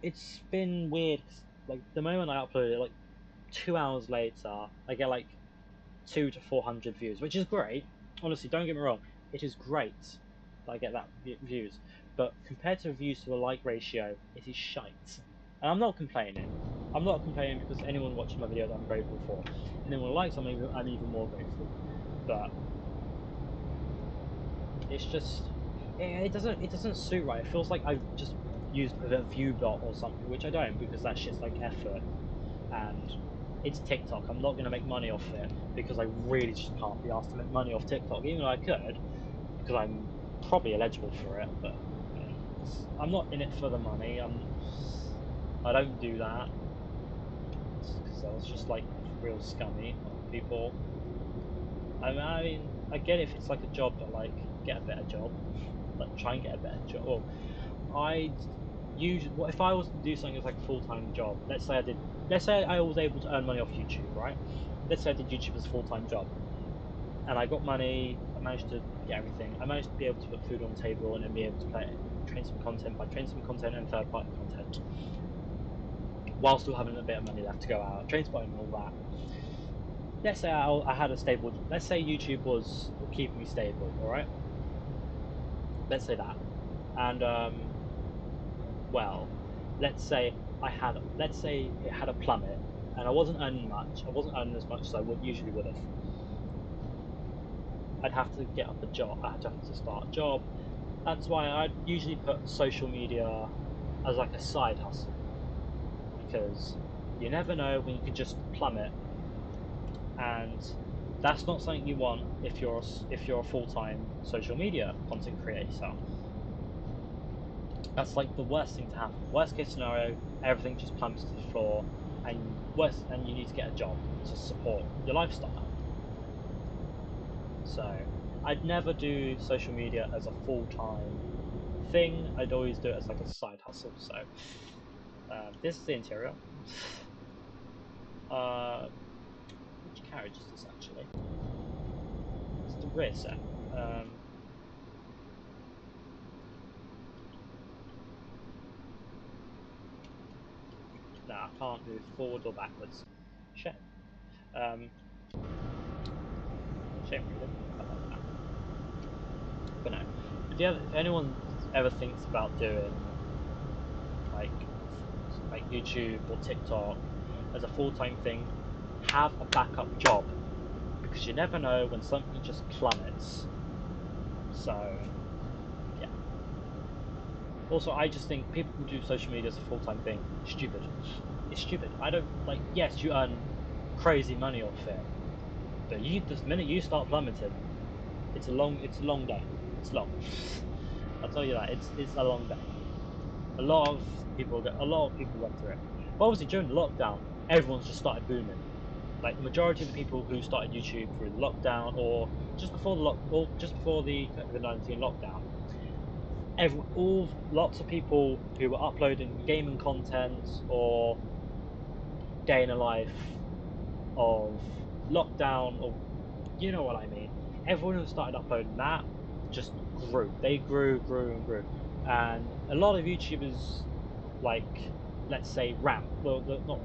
it's been weird. Like the moment I upload it, like 2 hours later, I get like 200 to 400 views, which is great. Honestly, don't get me wrong, it is great that I get that views. But compared to views to a like ratio, it is shite. And I'm not complaining. I'm not complaining because anyone watching my videos I'm grateful for. Anyone who likes I'm even more grateful. But it's just it doesn't suit right. It feels like I've just used a view bot or something, which I don't because that shit's like effort and it's TikTok. I'm not gonna make money off it because I really just can't be asked to make money off TikTok, even though I could because I'm probably eligible for it. But I'm not in it for the money. I don't do that because I was just like real scummy people. I mean, I get it if it's like a job, but like get a better job. Like try and get a better job. Or I usually, what if I was to do something as like a full-time job? Let's say I was able to earn money off YouTube, right? Let's say I did YouTube as a full-time job, and I got money. I managed to get everything. I managed to be able to put food on the table and then be able to train some content, by train some content and third-party content, while still having a bit of money left to go out, train spotting and all that. let's say I had a stable. Let's say YouTube was keeping me stable. All right. Let's say that, and well, let's say it had a plummet, and I wasn't earning much. I wasn't earning as much as I would usually would have. I'd have to get up a job. I'd have to start a job. That's why I'd usually put social media as like a side hustle because you never know when you could just plummet, and that's not something you want if you're a full time social media content creator. That's like the worst thing to happen. Worst case scenario, everything just plummets to the floor, and you need to get a job to support your lifestyle. So I'd never do social media as a full time thing. I'd always do it as like a side hustle. So this is the interior. Uh, which carriage is this actually? It's the rear set. Um, no, I can't move forward or backwards. Shame. Um, shame really. I like that. But no. If anyone ever thinks about doing like YouTube or TikTok as a full time thing, have a backup job because you never know when something just plummets. So yeah. Also, I just think people who do social media as a full time thing stupid. It's stupid. I don't like. Yes, you earn crazy money off it, but the minute you start plummeting, it's a long day. It's long. I'll tell you that. It's a long day. A lot of people went through it. But obviously during the lockdown, everyone's just started booming. Like the majority of the people who started YouTube through the lockdown or just before the COVID-19 lockdown, all lots of people who were uploading gaming content or day in a life of lockdown or you know what I mean. Everyone who started uploading that just grew. They grew and grew. And a lot of YouTubers like let's say not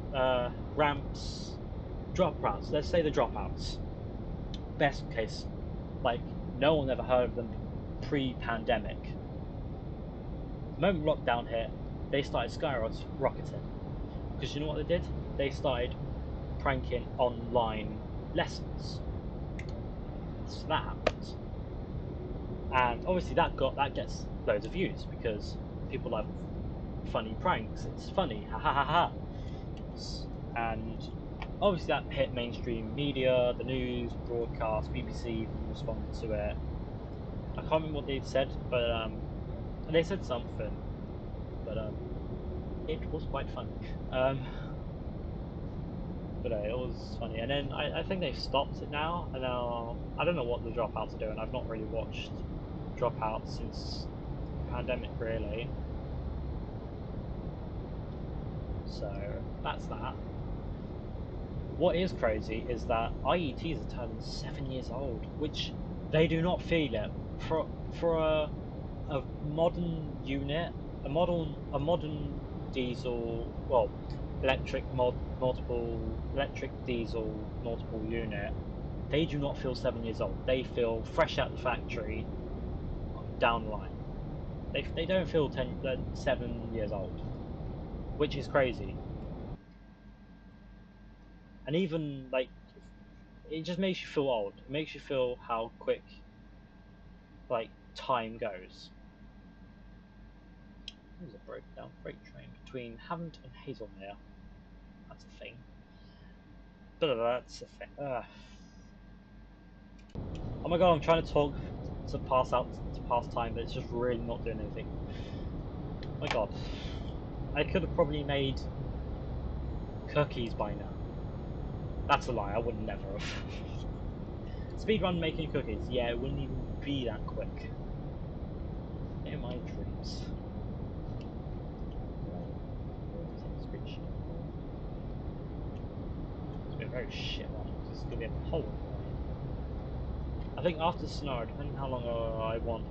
ramps dropouts. Let's say the dropouts. Best case, like no one ever heard of them pre-pandemic. The moment lockdown hit, they started skyrocketing because you know what they did? They started pranking online lessons. So that happened, and obviously that gets loads of views because people love funny pranks. It's funny, ha ha ha ha. And obviously that hit mainstream media, the news, broadcast, BBC even responded to it. I can't remember what they said, but they said something, but it was quite funny. Um, but it was funny, and then I think they've stopped it now, and now I don't know what the dropouts are doing. I've not really watched dropouts since the pandemic, really. So that's that. What is crazy is that IETs are turning 7 years old, which they do not feel it for a modern unit, a modern diesel, well, electric diesel multiple unit. They do not feel 7 years old. They feel fresh out the factory, down the line. They don't feel 7 years old, which is crazy. And even like it just makes you feel old. It makes you feel how quick like time goes. There's a broken down freight train between Havant and Hazelmere. That's a thing. That's a thing. Oh my god, I'm trying to talk to pass time, but it's just really not doing anything. Oh my god, I could have probably made cookies by now. That's a lie. I would never have. Speedrun making cookies. Yeah, it wouldn't even be that quick. In my dreams. Right. Take a screenshot. It's been a very shit one because there's gonna be a pole in the way. I think after the scenario, depending how long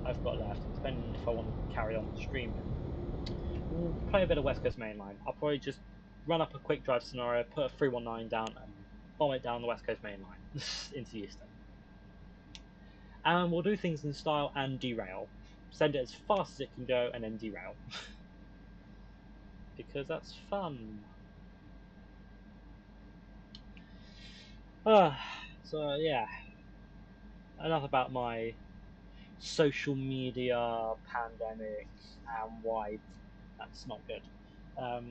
I've got left, and depending if I want to carry on streaming, we'll play a bit of West Coast Mainline. I'll probably just run up a quick drive scenario, put a 319 down, and bomb it down the West Coast Main Line into Euston. And we'll do things in style and derail. Send it as fast as it can go and then derail. Because that's fun. So yeah, enough about my social media pandemic and why that's not good. So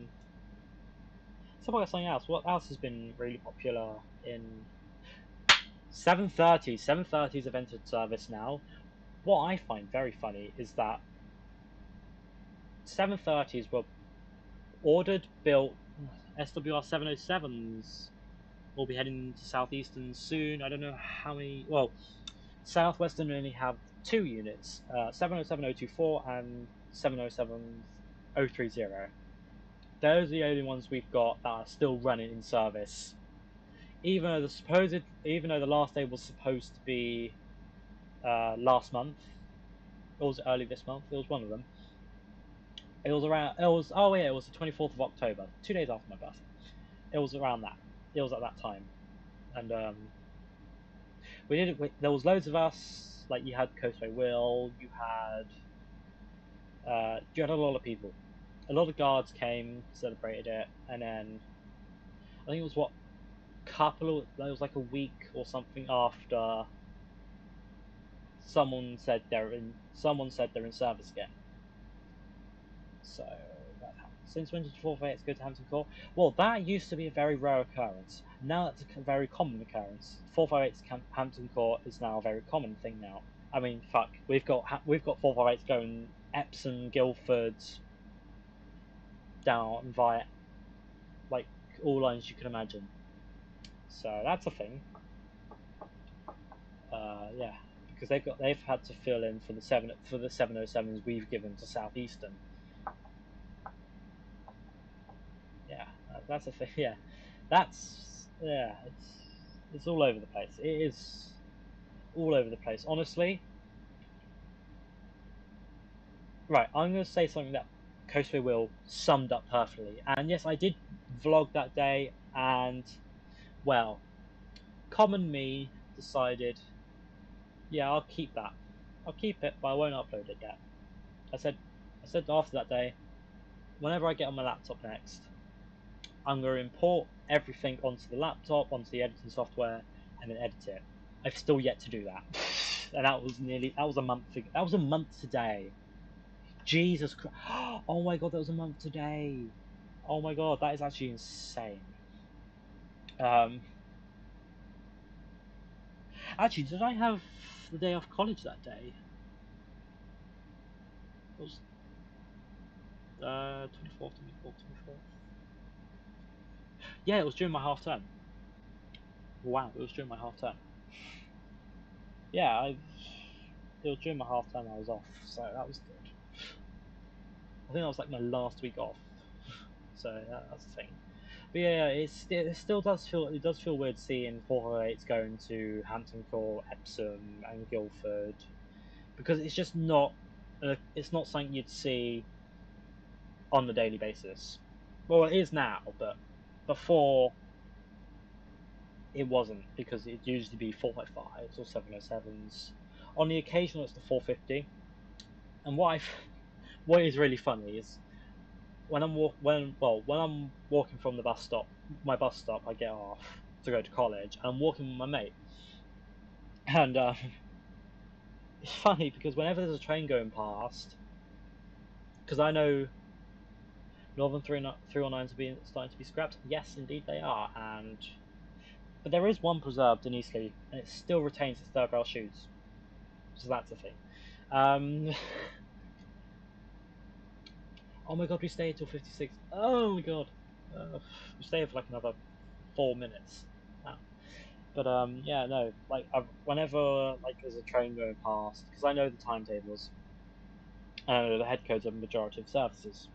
about something else. What else has been really popular in 730? 730s have entered service now. What I find very funny is that 730s were ordered, built. SWR 707s will be heading to Southeastern soon. I don't know how many. Well, Southwestern only have 2 units, 707024 and 707030. Those are the only ones we've got that are still running in service. Even though the last day was supposed to be last month, it was early this month. It was one of them. It was the 24th of October, 2 days after my birthday. It was around that. It was at that time, and we did it. There was loads of us. Like you had Coastway Will, you had a lot of people. A lot of guards came, celebrated it, and then I think it was it was like a week or something after someone said they're in service again. So that happened. Since when did 458s go to Hampton Court? Well, that used to be a very rare occurrence. Now it's a very common occurrence. 458s Hampton Court is now a very common thing now. I mean, fuck, we've got 458s going Epsom, Guildford, down via like all lines you can imagine. So that's a thing. Yeah, because they've had to fill in for the 707s we've given to Southeastern. Yeah, that's a thing. Yeah, it's all over the place. It is all over the place. Honestly, right. I'm going to say something that Coastway Will summed up perfectly. And yes, I did vlog that day, and well, common me decided, yeah, I'll keep that. I'll keep it, but I won't upload it yet. I said after that day, whenever I get on my laptop next, I'm going to import everything onto the laptop, onto the editing software, and then edit it. I've still yet to do that, and that was a month ago. That was a month today. Jesus Christ! Oh my God, that was a month today. Oh my God, that is actually insane. Actually, did I have the day off college that day? It was 24th. Yeah, it was during my half term. Wow, it was during my half term. Yeah, it was during my half term I was off, so that was good. I think that was like my last week off, so that's the thing. But yeah, it still does feel weird seeing 408s going to Hampton Court, Epsom, and Guildford, because it's not something you'd see on a daily basis. Well, it is now, but before it wasn't, because it'd usually be 455s or 707s. On the occasion, it's the 450. And what is really funny is when I'm walking from my bus stop, I get off to go to college. And I'm walking with my mate, and it's funny because whenever there's a train going past, because I know Northern 309s are starting to be scrapped. Yes, indeed they are, but there is one preserved in Eastleigh, and it still retains its third rail shoes. So that's the thing. Oh my God, we stayed till 56. Oh my God, we stayed for like another 4 minutes. Wow. But yeah, no, like whenever like there's a train going past, because I know the timetables, and I know the head codes of the majority of services.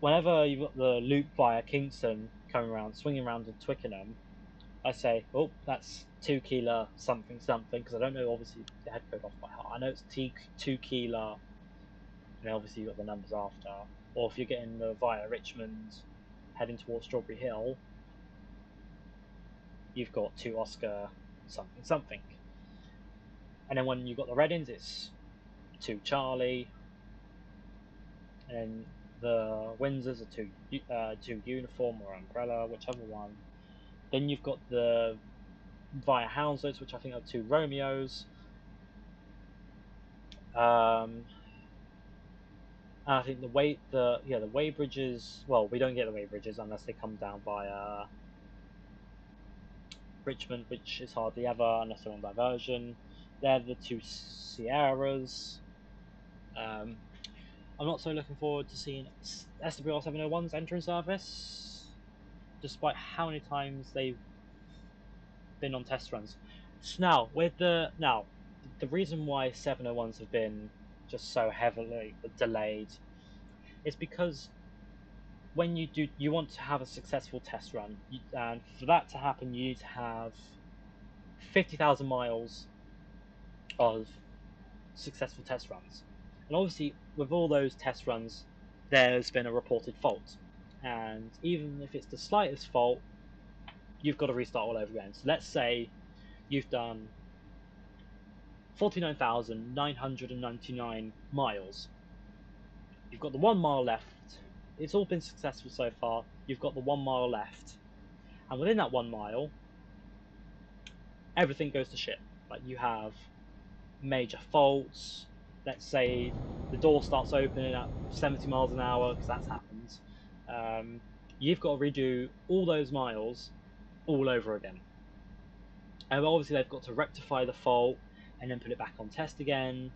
Whenever you've got the loop via Kingston coming around, swinging around to Twickenham, I say, oh, that's 2 Keeler something something, because I don't know obviously the head code off by heart. I know it's 2 Keeler, and obviously you've got the numbers after. Or if you're getting via Richmond, heading towards Strawberry Hill, you've got 2 Oscar something something. And then when you've got the Reddings, it's 2 Charlie. And the Windsors are 2 Uniform or Umbrella, whichever one. Then you've got the Via Hounslows, which I think are 2 Romeos. And I think the Weybridges. Well, we don't get the Weybridges unless they come down via Richmond, which is hardly ever unless they're on diversion. They're the 2 Sierras. I'm not so looking forward to seeing SWR 701s enter in service, despite how many times they've been on test runs. So now, the reason why 701s have been just so heavily delayed is because when you want to have a successful test run, and for that to happen, you need to have 50,000 miles of successful test runs. And obviously, with all those test runs, there's been a reported fault. And even if it's the slightest fault, you've got to restart all over again. So let's say you've done 49,999 miles. You've got the 1 mile left. It's all been successful so far. You've got the 1 mile left. And within that 1 mile, everything goes to shit. Like, you have major faults. Let's say the door starts opening at 70 miles an hour, because that's happened. You've got to redo all those miles all over again. And obviously they've got to rectify the fault and then put it back on test again.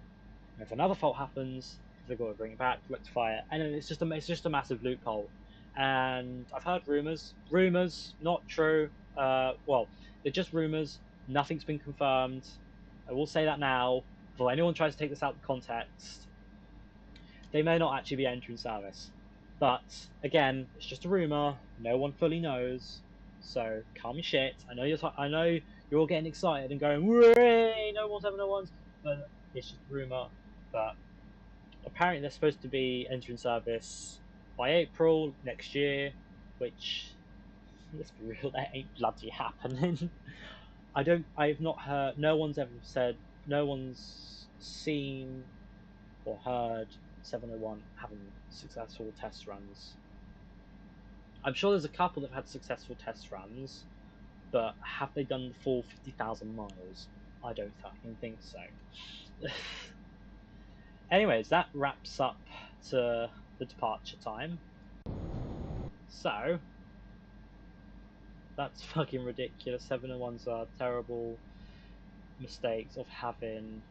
And if another fault happens, they've got to bring it back, rectify it, and then it's just a massive loophole. And I've heard rumors, not true. Well, they're just rumors. Nothing's been confirmed. I will say that now. Before anyone tries to take this out of context, they may not actually be entering service. But again, it's just a rumor. No one fully knows. So calm your shit. I know you're all getting excited and going, "Hooray! No more 701s," but it's just a rumor. But apparently they're supposed to be entering service by April next year, which, let's be real, that ain't bloody happening. I've not heard, no one's seen or heard 701 having successful test runs. I'm sure there's a couple that have had successful test runs, but have they done the full 50,000 miles? I don't fucking think so. Anyways, that wraps up to the departure time. So, that's fucking ridiculous. 701s are terrible mistakes of having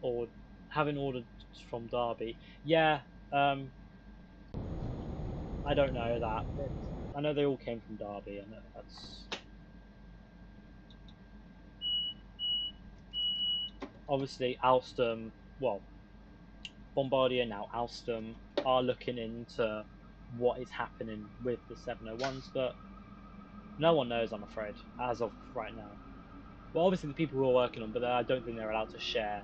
ordered from Derby. Yeah, I don't know that. I know they all came from Derby. I know that's obviously Alstom. Well, Bombardier now Alstom are looking into what is happening with the 701s, but no one knows, I'm afraid, as of right now. Well, obviously the people who are working on, but I don't think they're allowed to share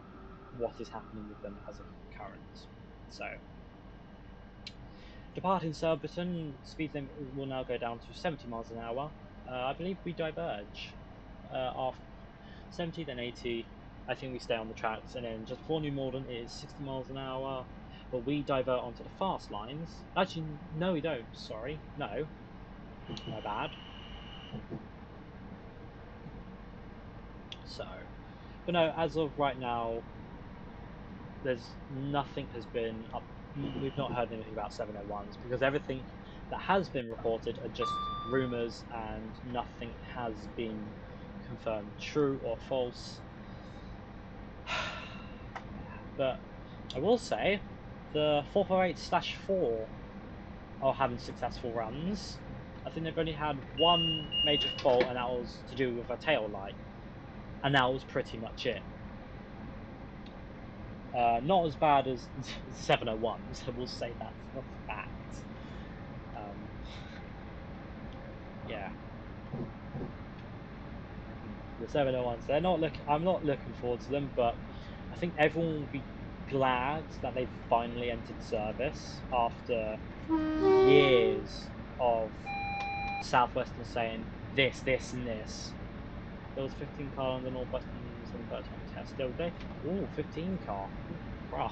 what is happening with them as of current. So, departing Surbiton, speed limit will now go down to 70 miles an hour. I believe we diverge after 70, then 80. I think we stay on the tracks, and then just before New Malden it is 60 miles an hour. But we divert onto the fast lines. Actually, no, we don't. Sorry, no, my bad. So, but no, as of right now, there's nothing has been up. We've not heard anything about 701s because everything that has been reported are just rumours and nothing has been confirmed true or false. But I will say the 448/4 are having successful runs. I think they've only had one major fault, and that was to do with a tail light, and that was pretty much it. Not as bad as 701s, I will say that for a fact. Yeah, the 701s. They're not looking. I'm not looking forward to them, but I think everyone will be glad that they've finally entered service after years of Southwestern saying this, and this. There was 15 car on the Northwestern 730 test the other day. Ooh, 15 car. Wow.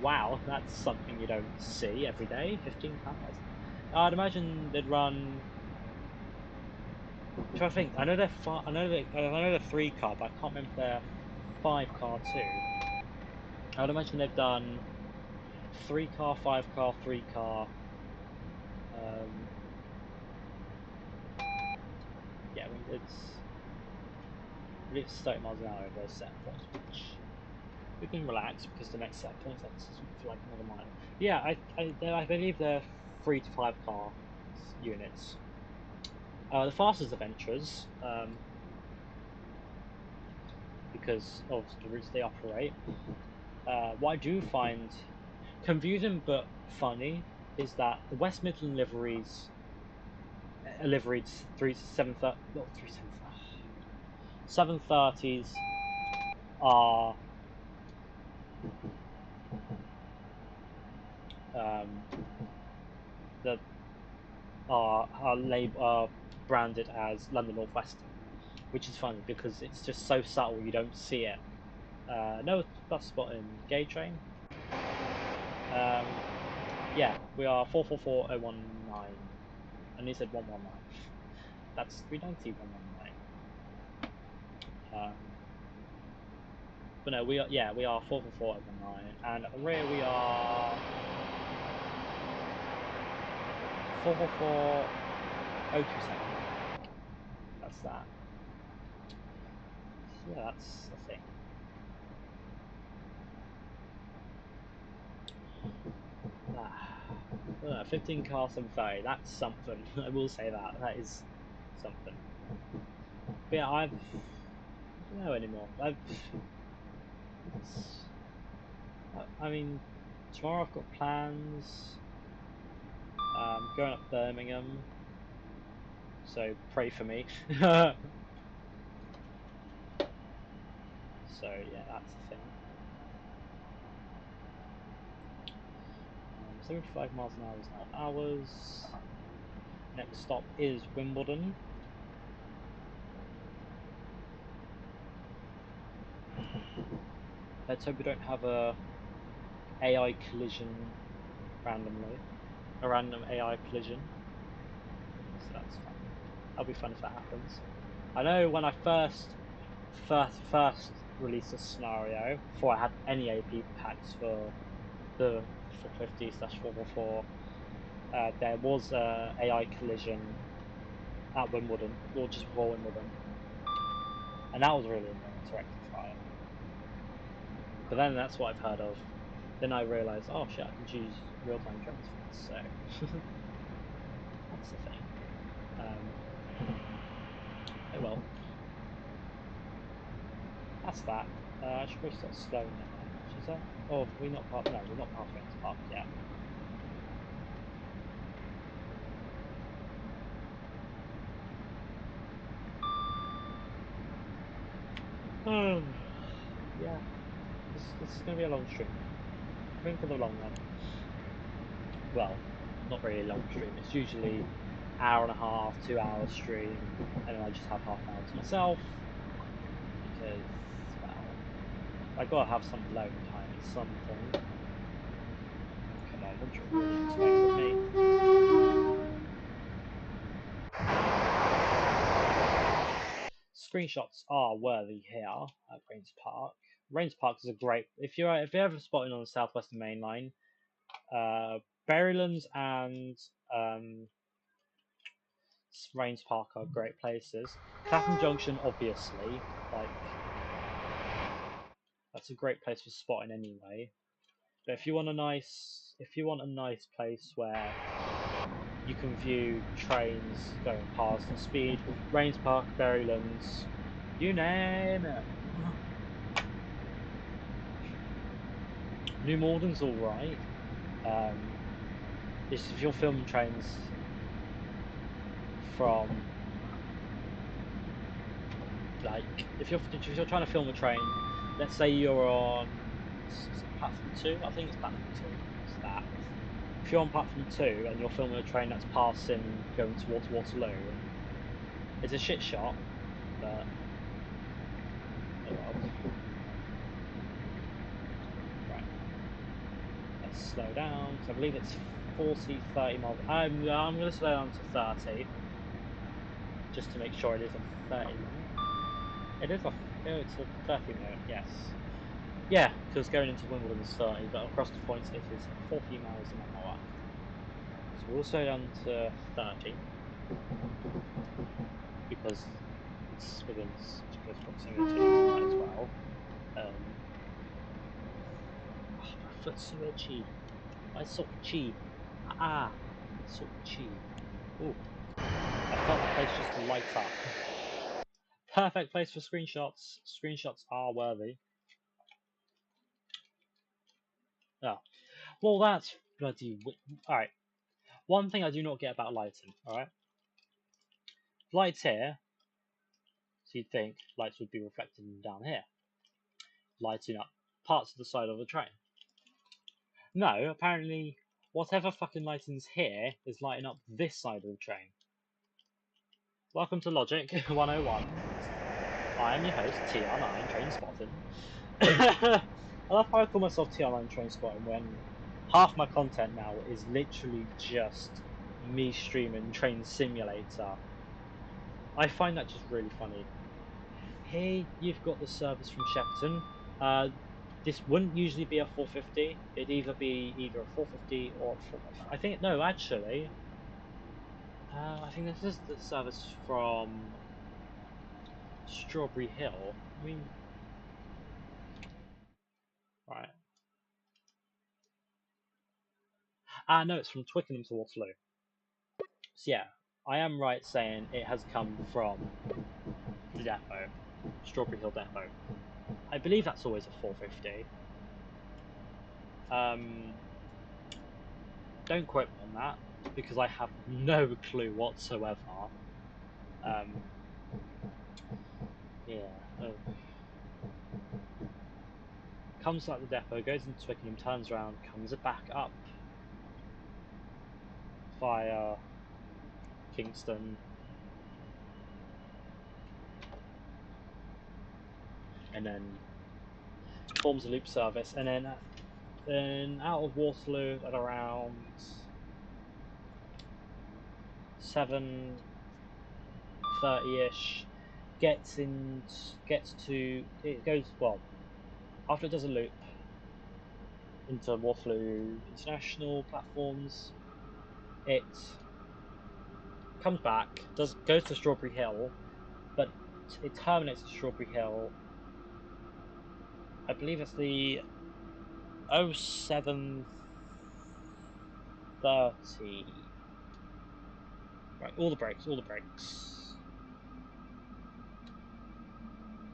Wow, that's something you don't see every day. 15 cars. I'd imagine they'd run. I'm trying to think. I know they're 3 car, but I can't remember if they're 5 car too. I'd imagine they've done 3 car, 5 car, 3 car. Yeah, I mean it's 30 miles an hour over those set points, which we can relax because the next set points that's for like another mile. Yeah, I believe they're 3 to 5 car units. The fastest adventurers, because of the routes they operate. What I do find confusing but funny is that the West Midland liveries are liveried 730s are that are branded as London Northwestern, which is funny because it's just so subtle you don't see it. No bus spot in Gay Train. Yeah, we are 444019, and he said 119. That's 390 119. But no, we are 444019, and at the rear we are 444027. That's that. So yeah, that's the thing. 15 car 730. That's something. I will say that. That is something. But yeah, I don't know anymore. I mean, tomorrow I've got plans. Going up Birmingham. So pray for me. So yeah, that's the thing. 75 miles an hour is now ours. Next stop is Wimbledon. Let's hope we don't have a AI collision randomly. A random AI collision. So that's fun. That'll be fun if that happens. I know when I first released a scenario before I had any AP packs for the 450/444, there was a AI collision at Wimbledon, or just before Wimbledon, and that was really annoying to rectify. But then that's what I've heard of. Then I realised, oh shit, I can choose real-time trains for this, so that's the thing. Oh well. That's that. I should probably start slowing down. Is that? Oh, we're not past. No, we're not past Rains Park yet. Yeah. This is going to be a long stream. I'm in for the long one. Well, not really a long stream. It's usually hour and a half, 2 hour stream, and then I just have half an hour to myself because, well, I gotta have some alone time at some point. Come on, what do you really expect of me? Screenshots are worthy here at Rains Park. Rains Park is a great. If you're ever spotting on the Southwestern Main Line, Berrylands and Rains Park are great places. Clapham Junction, obviously, like that's a great place for spotting anyway. But if you want a nice place where you can view trains going past and speed, Rains Park, Berrylands, you name it. New Malden's alright. If you're filming trains from, like, if you're trying to film a train, let's say you're on platform 2, I think it's platform 2. It's that. If you're on platform 2 and you're filming a train that's passing going towards Waterloo, It's a shit shot, but oh well. Right, let's slow down. So I believe it's 40, 30 miles. I'm going to slow down to 30, just to make sure it is a 30 minute. It is a. Oh, it's a 30 minute. Yes. Yeah, because going into Wimbledon is 30, but across the points it is 40 miles an hour. So we'll slow down to 30 because it's within close proximity as well. Oh, my foot's so itchy. My so itchy. Ah, so itchy. Ooh, I felt that place just light up. Perfect place for screenshots. Screenshots are worthy. Oh, well, that's bloody. Alright. One thing I do not get about lighting, alright? Lights here, so you'd think lights would be reflected down here, lighting up parts of the side of the train. No, apparently, whatever fucking lighting's here is lighting up this side of the train. Welcome to Logic 101. I am your host, TR9 Train Spotting. I love how I call myself TR9 Train Spotting when half my content now is literally just me streaming Train Simulator. I find that just really funny. Hey, you've got the service from Shepperton. This wouldn't usually be a 450. It'd either be a 450 or a 4. I think no, actually, I think this is the service from Strawberry Hill. I mean, right? No, it's from Twickenham to Waterloo. So yeah, I am right saying it has come from the depot, Strawberry Hill depot. I believe that's always a 450. Don't quote me on that because I have no clue whatsoever. Yeah. Oh. Comes out the depot, goes into Twickenham, turns around, comes back up via Kingston, and then forms a loop service, and then out of Waterloo at around 7:30ish, gets to it goes well after it does a loop into Waterloo International platforms. It comes back, goes to Strawberry Hill, but it terminates at Strawberry Hill. I believe it's the 07:30. Right, all the brakes.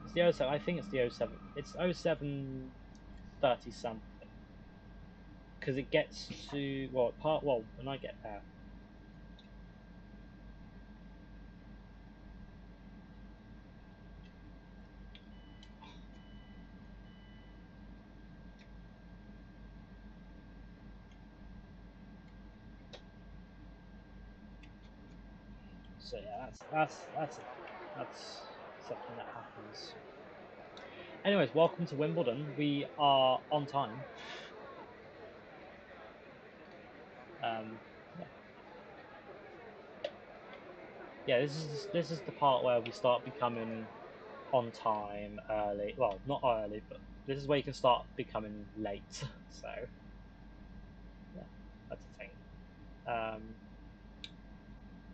It's the 07. I think it's the 07. It's 07:30 something. Because it gets to when I get there. So yeah, that's something that happens. Anyways, welcome to Wimbledon. We are on time. Yeah, this is the part where we start becoming on time early. Well, not early, but this is where you can start becoming late. So yeah, that's a thing.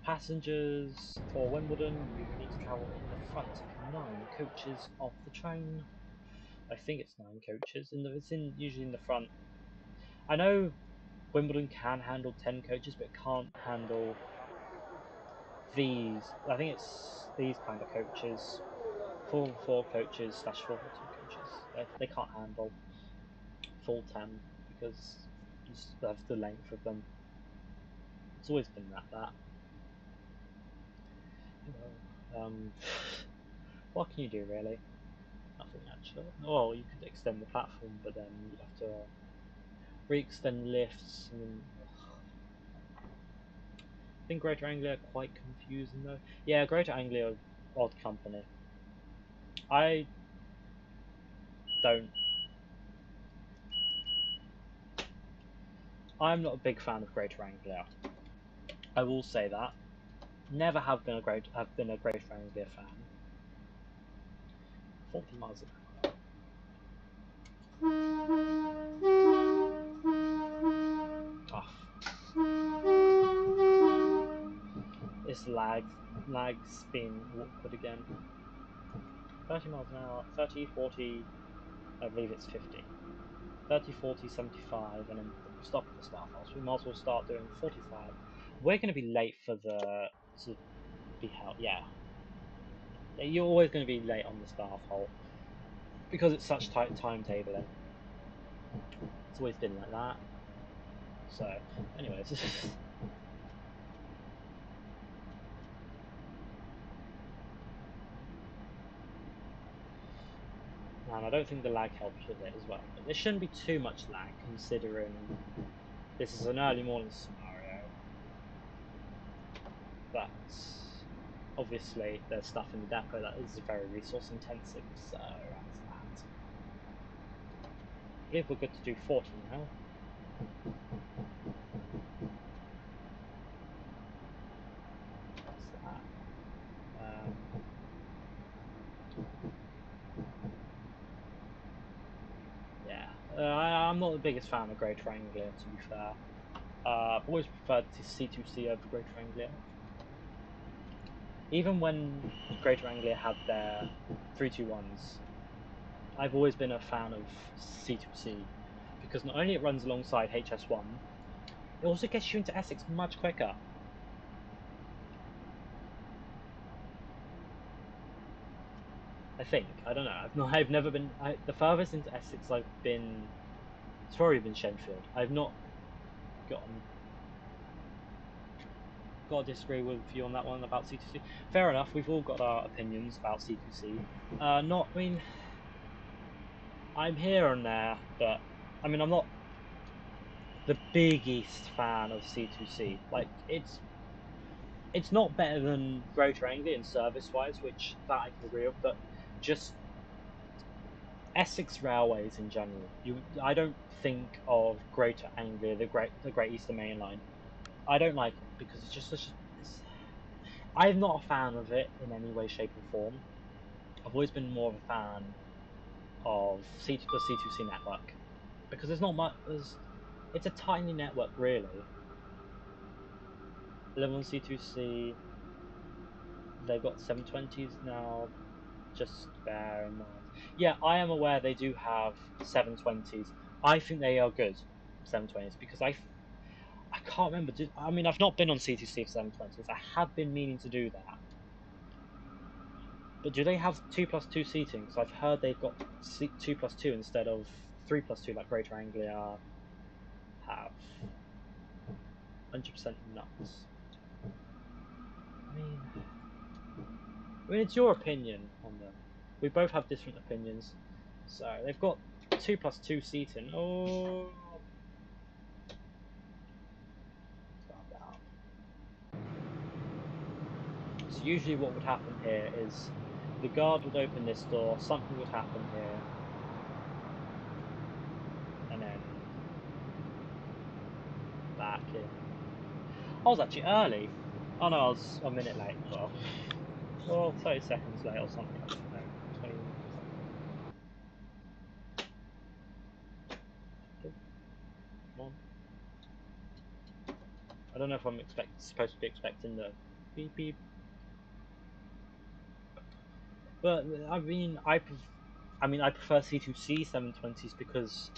Passengers for Wimbledon, you need to travel in the front 9 coaches of the train. I think it's 9 coaches. It's usually in the front. I know Wimbledon can handle 10 coaches, but it can't handle these. I think it's these kind of coaches. 4 coaches / 4 coaches. They can't handle full 10 because of the length of them. It's always been that. What can you do really? Nothing actually. Well, you could extend the platform, but then you'd have to re-extend lifts. And then, I think Greater Anglia are quite confusing though. Yeah, Greater Anglia are odd company. I don't. I'm not a big fan of Greater Anglia. I will say that. Never have been a Greater Anglia fan. 40 miles an hour. Oh. It's lag spin awkward again. 30 miles an hour, 30, 40, I believe it's 50. 30, 40, 75, and then stop at the start house. We might as well start doing 45. We're going to be late for to be held. Yeah. You're always going to be late on the staff hole because it's such tight timetabling. It's always been like that. So, anyways. And I don't think the lag helps with it as well. But there shouldn't be too much lag considering this is an early morning scenario. But obviously there's stuff in the depot that is very resource intensive, so that's that. I believe we're good to do 40 now. That's that. Yeah, I'm not the biggest fan of Greater Anglia, to be fair. I've always preferred to C2C over Greater Anglia. Even when Greater Anglia had their 321s, I've always been a fan of C2C because not only it runs alongside HS1, it also gets you into Essex much quicker. I think. I don't know. I've never been. The furthest into Essex I've been. It's probably been Shenfield. I've not gotten. Got to disagree with you on that one about C2C. Fair enough. We've all got our opinions about C2C. Not. I mean, I'm here and there, but I mean, I'm not the biggest fan of C2C. Like, it's not better than Greater Anglia in service-wise, which that I can agree with, but just Essex Railways in general. I don't think of Greater Anglia, the Great Eastern Main Line. I don't like it because it's just such. I'm not a fan of it in any way, shape, or form. I've always been more of a fan of the C2C network because there's not much. It's a tiny network, really. 11 C2C. They've got 720s now. Just bear in mind. Yeah, I am aware they do have 720s. I think they are good 720s because I can't remember. I mean, I've not been on C2C for 720s. I have been meaning to do that. But do they have 2+2 seating? Because I've heard they've got 2+2 instead of 3+2 like Greater Anglia have. 100% nuts. I mean, it's your opinion on them. We both have different opinions. So they've got 2+2 seating. Oh. So usually what would happen here is the guard would open this door, something would happen here, and then back in. I was actually early. Oh no, I was a minute late. Well, 30 seconds late or something. I don't know, 20 something. Come on. I don't know if I'm supposed to be expecting the beep beep. But I mean, I prefer C2C 720s because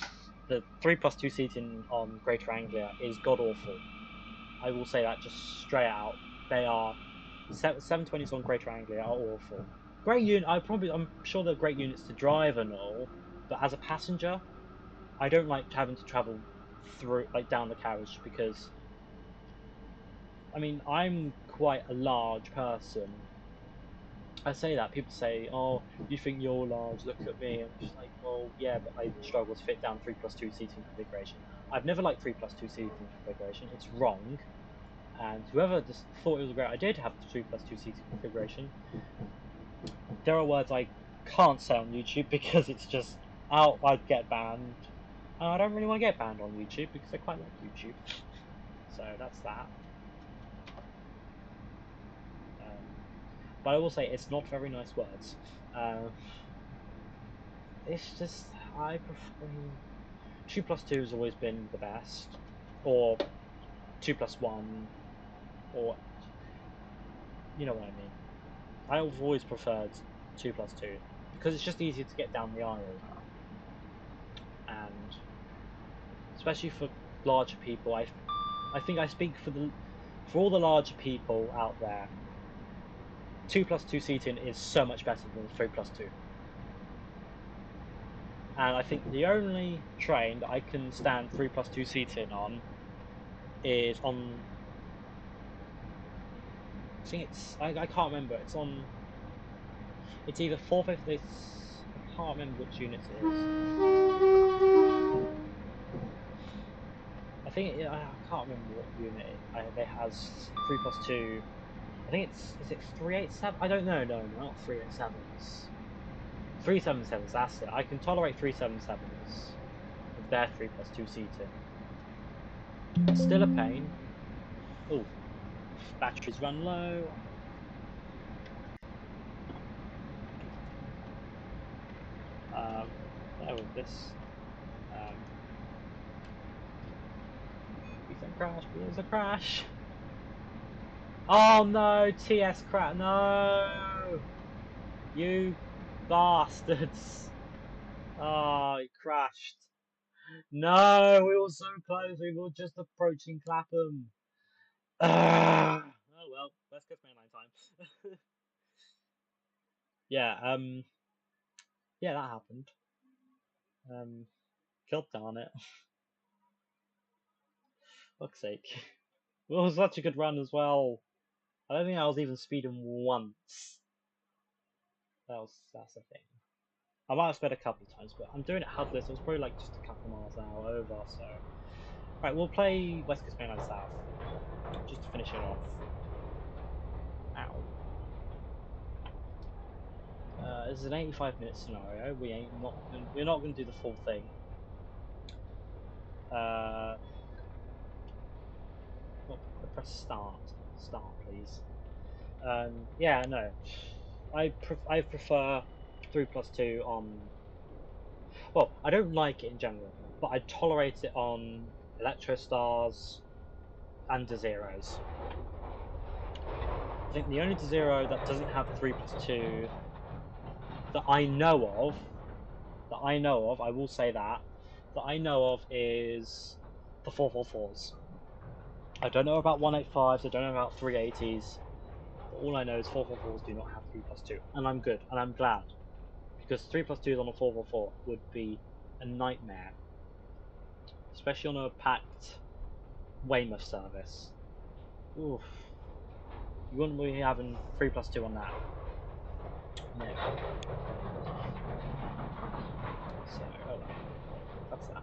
the 3+2 seating on Greater Anglia is god awful. I will say that just straight out. They are 720s on Greater Anglia are awful. Great unit. I'm sure they're great units to drive and all, but as a passenger, I don't like having to travel through down the carriage because I mean I'm quite a large person. I say that people say, "Oh, you think you're large? Look at me." I'm just like, "Well, yeah, but I struggle to fit down 3+2 seating configuration." I've never liked 3+2 seating configuration. It's wrong. And whoever just thought it was a great idea to have the 2+2 seating configuration, there are words I can't say on YouTube because it's just out. I'd get banned. And I don't really want to get banned on YouTube because I quite like YouTube. So that's that. But I will say it's not very nice words. It's just I prefer 2+2 has always been the best, or 2+1, or you know what I mean. I've always preferred 2+2 because it's just easier to get down the aisle, and especially for larger people, I think I speak for all the larger people out there. 2+2 seating is so much better than 3+2. And I think the only train that I can stand 3+2 seating on is on. I think it's. I can't remember. It's on. It's either 450. I can't remember which unit it is. I think I can't remember what unit it has 3+2. I think it's. Is it 387? I don't know. No, not 387s. 377s. That's it. I can tolerate 377s with their 3+2 seating. Still a pain. Oh, batteries run low. There with this. Please don't crash. Please don't crash. Oh no, TS crash. No, you bastards. Oh, it crashed. No, we were so close. We were just approaching Clapham. Oh well, West Coast Mainline time. Yeah, yeah, that happened. God darn it. Fuck's sake. It was such a good run as well. I don't think I was even speeding once. That's the thing. I might have sped a couple of times, but I'm doing it headless. It was probably like just a couple miles an hour over. So, right, we'll play West Coast Mainline South just to finish it off. Ow. This is an 85-minute scenario. We're not going to do the full thing. Press start. Start, please. Yeah, no. I prefer 3+2 on. Well, I don't like it in general, but I tolerate it on Electrostars and Dezeros. I think the only Dezero that doesn't have 3+2 that I know of, I will say that I know of is the 444s. I don't know about 185s, I don't know about 380s, but all I know is 444s do not have 3+2, and I'm good, and I'm glad, because 3+2s on a 444 would be a nightmare, especially on a packed Weymouth service. Oof. You wouldn't be having 3+2 on that. No. So, oh well. That's that.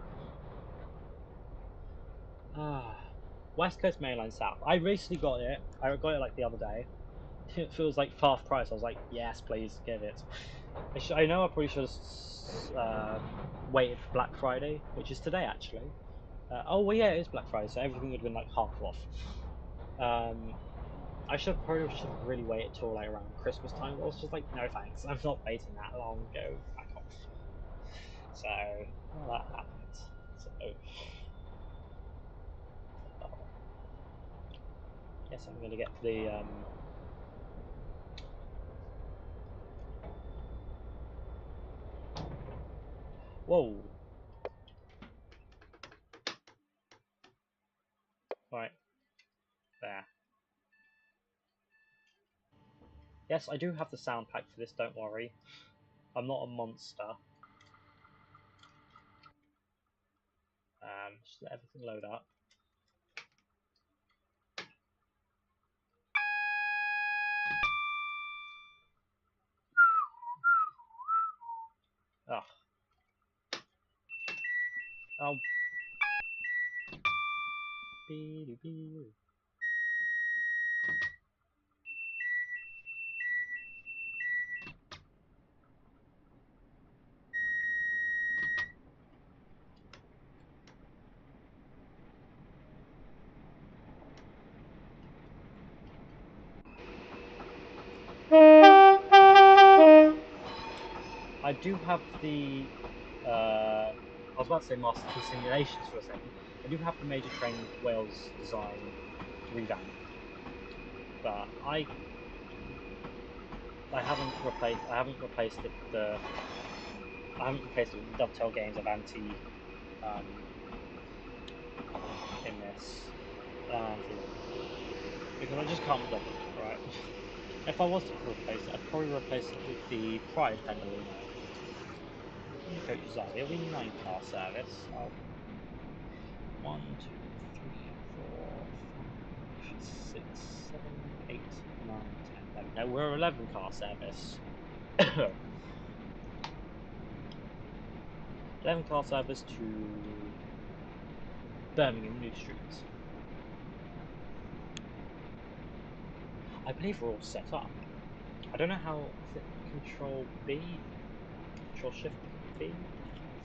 West Coast Mainline South. I recently got it. I got it like the other day. It feels like half price. I was like, yes, please give it. I know I probably should have waited for Black Friday, which is today actually. Oh well, yeah, it is Black Friday, so everything would have been like half off. I should have really waited till like around Christmas time. I was just like, no thanks, I'm not waiting that long. Go back off. So well, that happened. So guess I'm gonna get the Whoa. Right. There. Yes, I do have the sound pack for this, don't worry. I'm not a monster. Just let everything load up. Oh. Oh. do have the. I was about to say Master Key Simulations for a second. I do have the Major Train Wales design revamp, but I haven't replaced it. I haven't replaced it with the Dovetail Games Avanti in this because I just can't be bothered. Right. If I was to replace it, I'd probably replace it with the Pride Bengaluna. Coaches are. It'll be 9-car service. 1, 2, 3, 4, 5, 6, 7, 8, 9, 10, 11. No, we're 11-car service. 11-car service to Birmingham New Street. I believe we're all set up. I don't know how. Is it Control B? Control Shift B?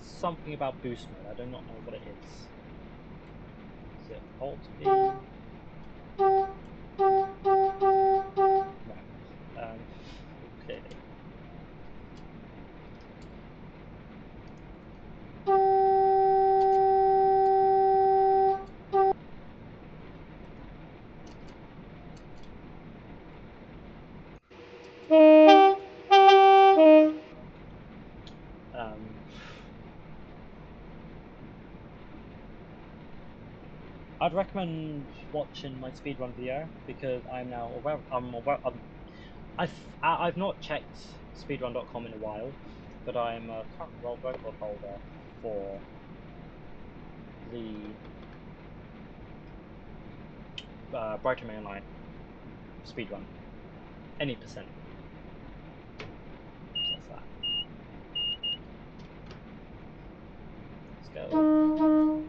Something about boost mode. I do not know what it is. Is it Alt B? No. Clearly. I'd recommend watching my speedrun video because I'm now aware. I've not checked speedrun.com in a while, but I'm a current world record holder for the Brighton Main Line speedrun. Any percent. That's that. Let's go.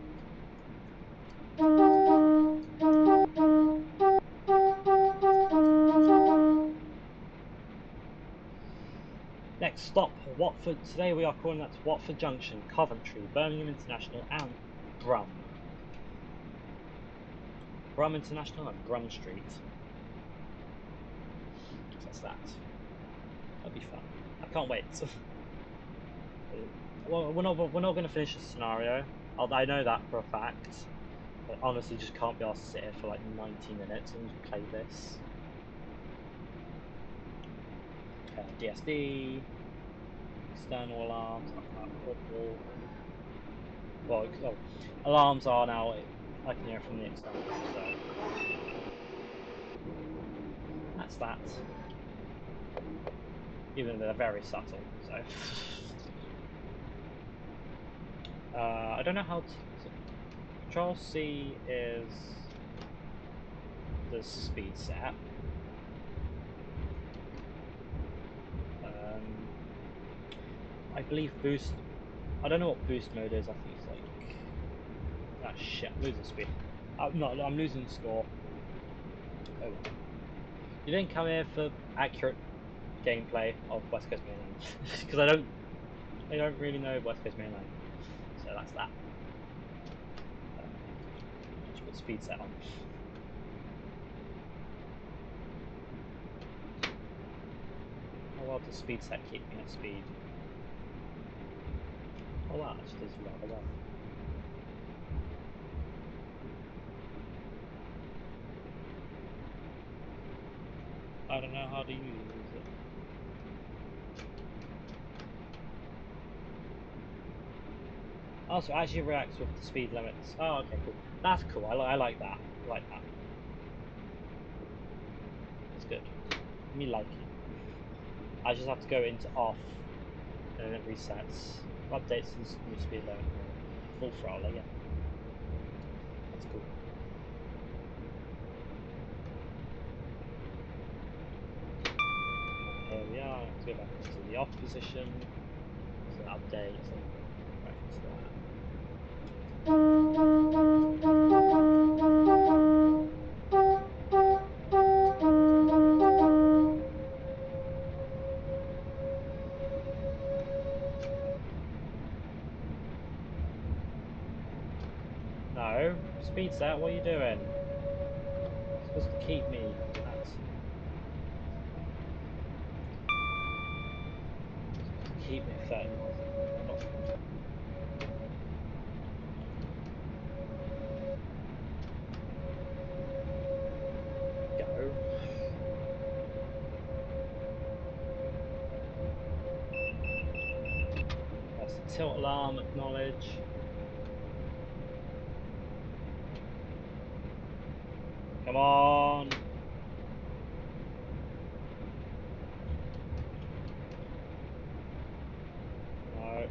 Next stop, Watford. Today we are calling at Watford Junction, Coventry, Birmingham International, and Brum. Brum International and Brum Street. So that's that. That'll be fun. I can't wait. Well, we're not going to finish this scenario. I know that for a fact. I honestly just can't be asked to sit here for like 90 minutes and play this. DSD, external alarms, portable. Well, alarms are now. I can hear from the external. So that's that. Even though they're very subtle. So I don't know how to. Control C is the speed set. I believe boost. I don't know what boost mode is. I think it's like. Ah shit! I'm losing speed. I'm losing score. Oh well. You didn't come here for accurate gameplay of West Coast Mainline because I don't really know West Coast Mainline, so that's that. I'll just put speed set on. How well does speed set keep me at speed? Oh wow, it does rather well. I don't know how to use it. Oh, so it actually reacts with the speed limits. Oh, okay, cool. That's cool. I like that. I like that. That's good. Me liking. I just have to go into off, and then it resets, updates the new speed limit, and then full throttle again. That's cool. Here we are. Let's go back into the off position. So update, and then go back into that. No, speed set. What are you doing? It's supposed to keep me keep me at 30 miles an hour. I'm not going to. Go. That's the tilt alarm, acknowledge. Come on. No.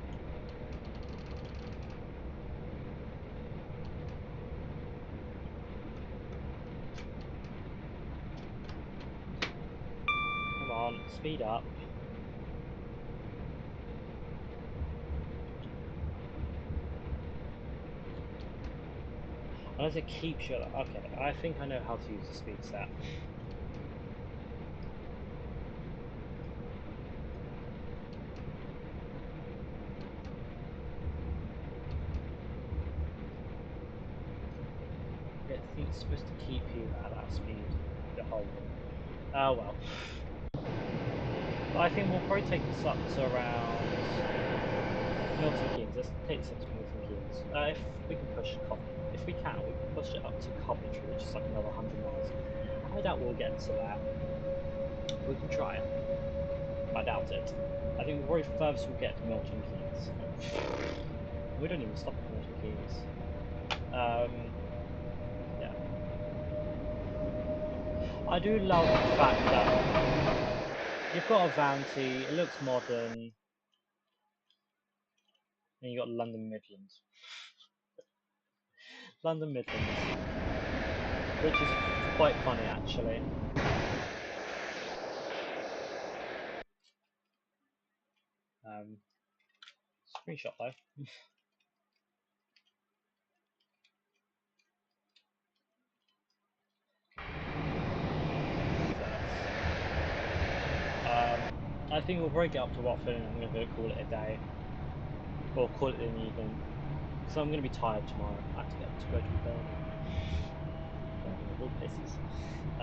Come on, speed up. Why does it keep you? Okay, I think I know how to use the speed set. I think it's supposed to keep you at that speed the whole thing. Oh well. But I think we'll probably take this up to around Milton Keynes. Let's take this up to Milton Keynes. If we can push if we can push it up to Coventry, which is like another 100 miles. I doubt we'll get to that. We can try it. I doubt it. I think the very furthest we'll get to Milton Keynes. We don't even stop at Milton Keynes. Yeah. I do love the fact that you've got a Vanti, it looks modern, and you've got London Midlands. London Midlands. Which is quite funny actually. Screenshot though. I think we'll probably get up to Watford and I'm going to call it a day. Or call it an evening. So I'm going to be tired tomorrow. I have to get up to go to Birmingham. Of all places. I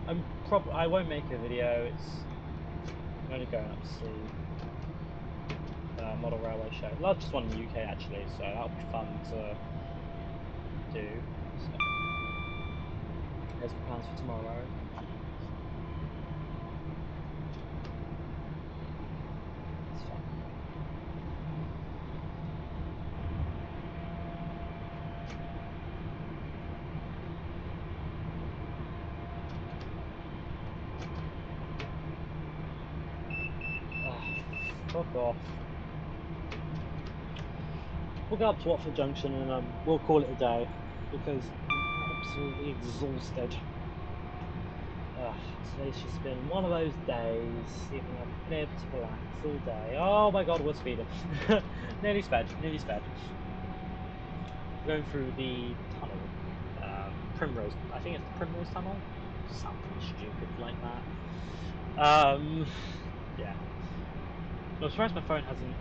know. I won't make a video. I'm only going up to see model railway show. Largest one in the UK actually, so that'll be fun to do. So, there's the plans for tomorrow. It's fun. Fuck off. We'll go up to Watford Junction and we'll call it a day because I'm absolutely exhausted. Today's just been one of those days, even though I've been able to relax all day. Oh my god, we're speeding. Nearly sped. Going through the tunnel. Primrose. I think it's the Primrose Tunnel. Something stupid like that. Yeah. I'm surprised my phone hasn't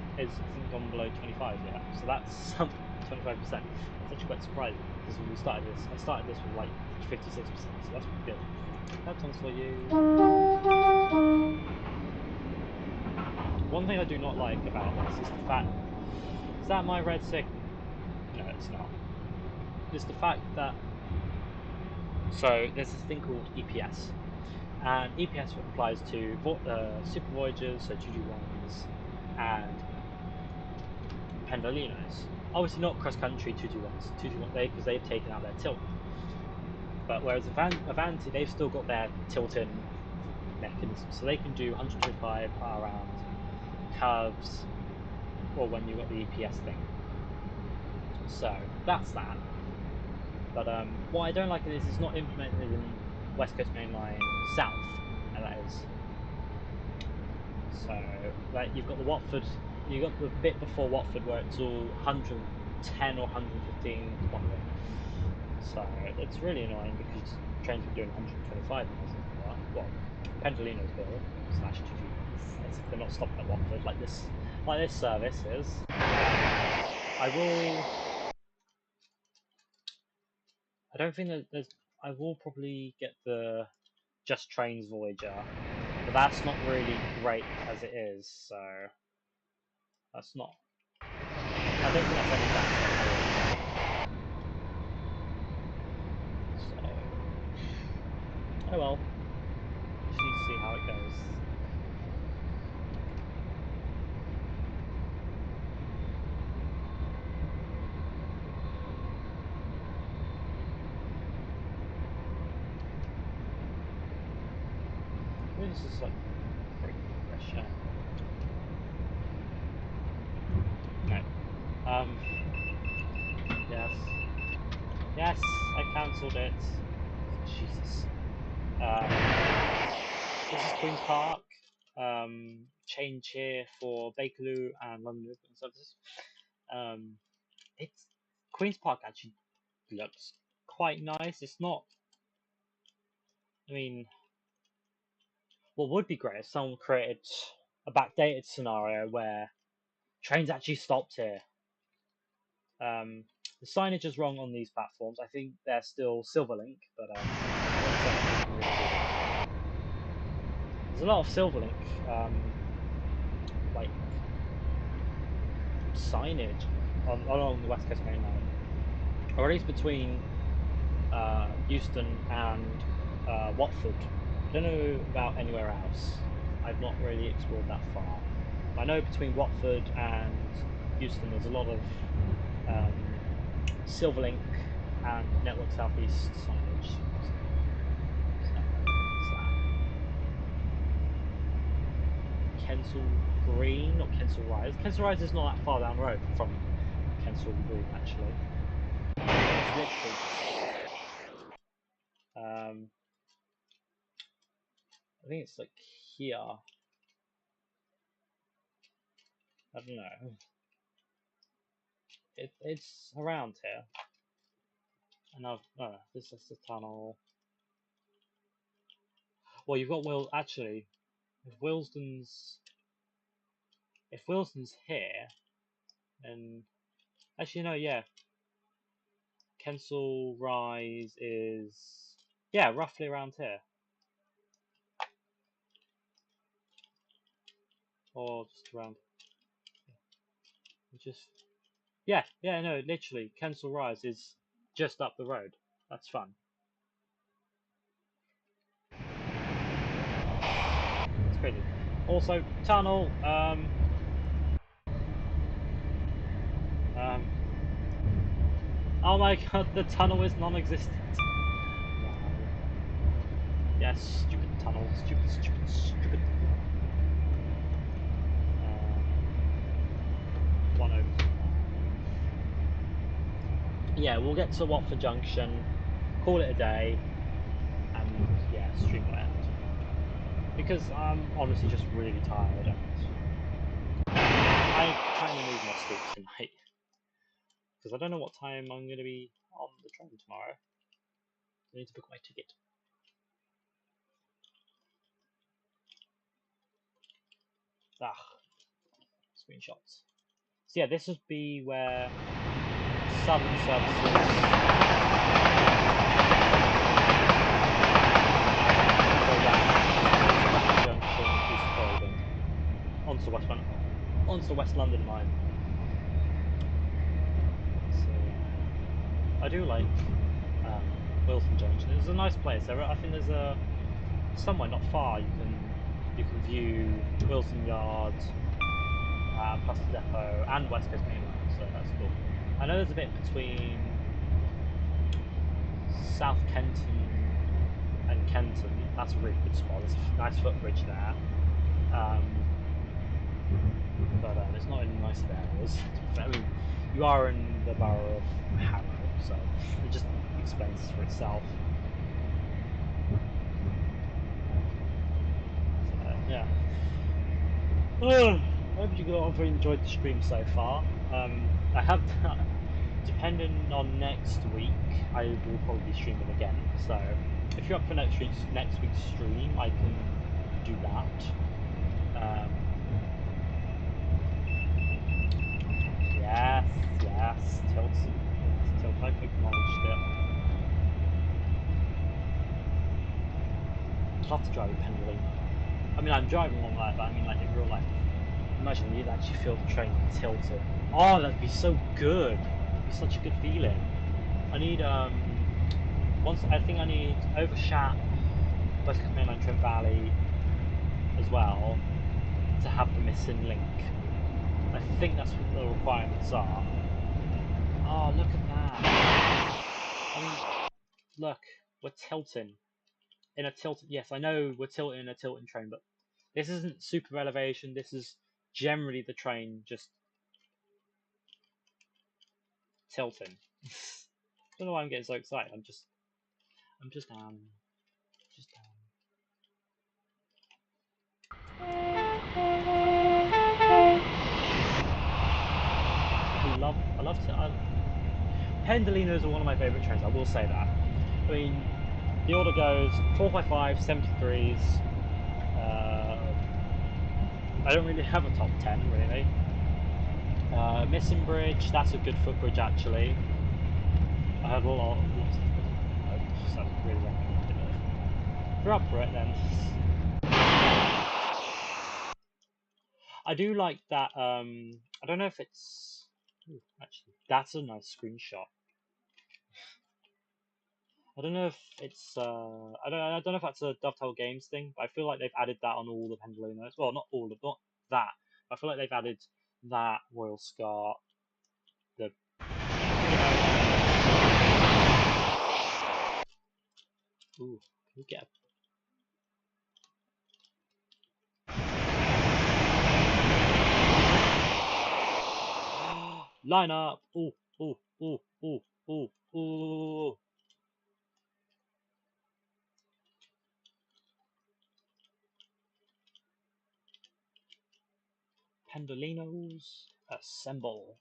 gone below 25 yet. So that's 25%. It's actually quite surprising because when we started this, I started this with like 56%. So that's pretty good. That comes for you. One thing I do not like about this is the fact. Is that my red signal? No, it's not. It's the fact that. So there's this thing called EPS. And EPS applies to Super Voyagers, so 221s, and Pendolinos. Obviously not cross-country 221s, 221 because they've taken out their tilt. But whereas Avanti, they've still got their tilt-in mechanism, so they can do 125 around curves, or when you've got the EPS thing. So that's that. But what I don't like is it's not implemented in West Coast Main Line South, and that is. So, like, you've got the bit before Watford where it's all 110 or 115 kilometre. So it's really annoying because trains are doing 125 miles an hour. Well, Pendolino's will / 221s, except they're not stopping at Watford like this service is. I don't think that I will probably get the Just Trains Voyager but that's not really great as it is, so that's not. I don't think that's any bad. So, oh well. Just need to see how it goes. This is like pretty fresh. No. Yes. Yes, I cancelled it. Jesus. This is Queen's Park. Change here for Bakerloo and London Movement Services. It's Queen's Park actually looks quite nice. It's not. I mean, what would be great if someone created a backdated scenario where trains actually stopped here. The signage is wrong on these platforms. I think they're still Silverlink, but there's a lot of Silverlink like signage along the West Coast Main Line, or at least between Euston and Watford. I don't know about anywhere else. I've not really explored that far. I know between Watford and Euston there's a lot of Silverlink and Network Southeast signage. Kensal Green, not Kensal Rise. Kensal Rise is not that far down the road from Kensal Green, actually. It's literally. I think it's like here. I don't know. It's around here. And this is the tunnel. Well, you've got actually, if Willesden's here, then actually no, yeah. Kensal Rise is roughly around here. Or just around. No, literally, Kensal Rise is just up the road. That's fun. It's crazy. Also, tunnel. Oh my god, the tunnel is non-existent. Yes, stupid tunnel, stupid. 105. Yeah, we'll get to Watford Junction, call it a day, and stream will end. Because I'm honestly just really tired and I kind of need more sleep tonight. Because I don't know what time I'm going to be on the train tomorrow. I need to book my ticket. Screenshots. So yeah, this would be where Southern Services Junction, East Croydon, onto the West London line. So I do like Wilson Junction. It's a nice place. I think there's somewhere not far you can view Wilson Yard, plus the depot and West Coast Main Line, so that's cool. I know there's a bit between South Kenton and Kenton. That's a really good spot. There's a nice footbridge there. But it's not in nice areas. I mean, you are in the borough of Harrow, so it just explains for itself. So, yeah. I hope you all have enjoyed the stream so far. I have, depending on next week, I will probably be streaming again. So if you're up for next week's stream, I can do that. Yes, Tilt I acknowledged it. I'd love to drive a pendulum. I mean, I'm driving one like that, but I mean, like in real life. Imagine you'd actually feel the train tilting. Oh, that'd be so good. It'd be such a good feeling. I need I think I need Overshap, Westcoast Mainline, Trent Valley, as well, to have the missing link. I think that's what the requirements are. Oh, look at that! I mean, look, we're tilting in a tilted. Yes, I know we're tilting in a tilting train, but this isn't super elevation. This is generally the train just tilting. I don't know why I'm getting so excited. I'm just I love Pendolinos are one of my favourite trains. I will say that. I mean, the order goes 455, 73s. I don't really have a top 10 really. Missing Bridge, that's a good footbridge actually. I have lots of so I really recommend it. If you're up for it, then. I do like that. I don't know if it's. Ooh, actually, that's a nice screenshot. I don't know if it's. I don't know if that's a Dovetail Games thing, but I feel like they've added that on all the Pendolinos. Well, not all of, not that. I feel like they've added that Royal Scar. The. Ooh, can we get line up! Ooh, ooh, ooh, ooh, ooh, ooh. Pendolinos, assemble.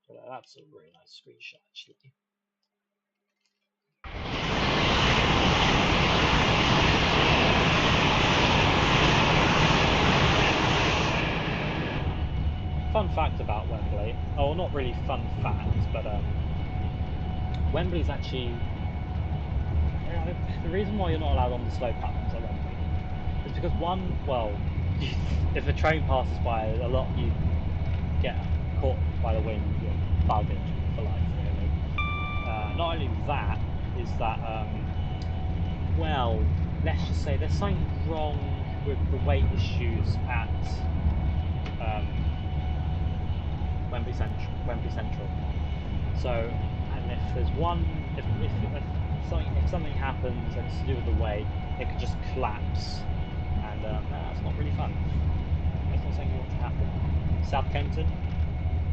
But that's a really nice screenshot, actually. Fun fact about Wembley. Oh, not really fun fact, but Wembley's actually. The reason why you're not allowed on the slow platforms at Wembley is because if a train passes by a lot, you get caught by the wind, you're buggered for life, really. Not only that, is that let's just say there's something wrong with the weight issues at Wembley Central. So, and if there's if something happens and it's to do with the weight, it could just collapse, and that's not really fun. That's not something you want to happen. South Kempton,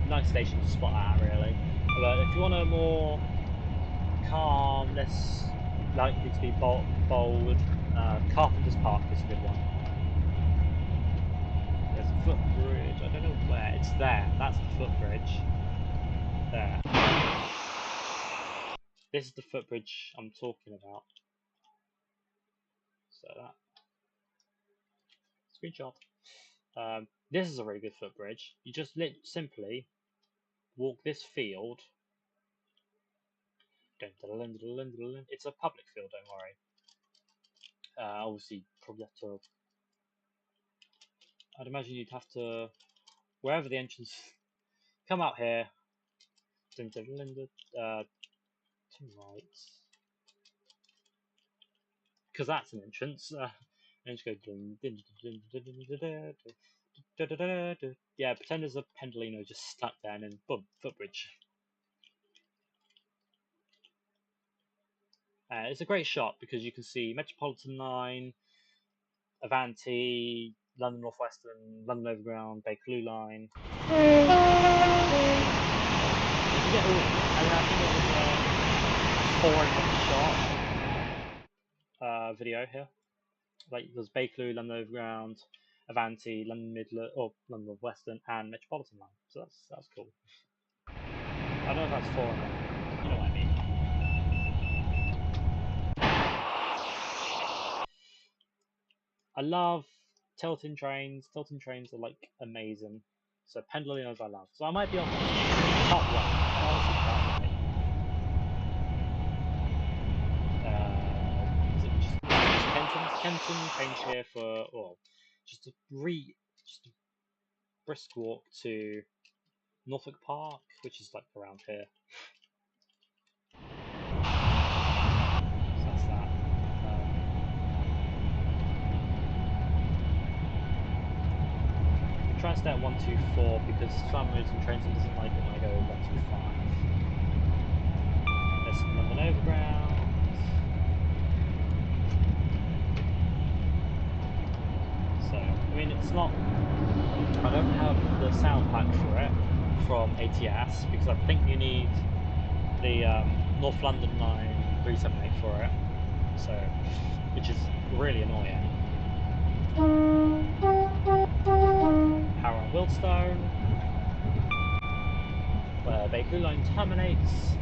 nice station to spot at, really. But if you want a more calm, less likely to be bold, Carpenter's Park is a good one. There's a footbridge. I don't know where. It's there. That's the footbridge. There. This is the footbridge I'm talking about. So that screenshot. This is a really good footbridge. You just simply walk this field. It's a public field, don't worry. Obviously, probably have to. I'd imagine you'd have to, wherever the entrance, come out here. To right, because that's an entrance. And just go. Yeah, pretend there's a Pendolino just stuck there, and then boom, footbridge. It's a great shot because you can see Metropolitan Line, Avanti, London North Western, London Overground, Bakerloo Line. And I think there's a 4-minute shot video here. Like there's Bakerloo, London Overground, Avanti, London Midland, or London North Western, and Metropolitan Line. So that's cool. I don't know if that's 4 or not. You know what I mean. I love tilting trains. Tilting trains are like amazing. So Pendolinos I love. So I might be on top one. Kenton change here for, well, just a brisk walk to Norfolk Park, which is like around here. So that's that. We try and stay at 124 because for some reason Trainton doesn't like it when I go 125. There's some London Overground. So, I mean, it's not. I don't have the sound pack for it from ATS because I think you need the North London line 378 for it. So, which is really annoying. Power on Wildstone, where Bakerloo line terminates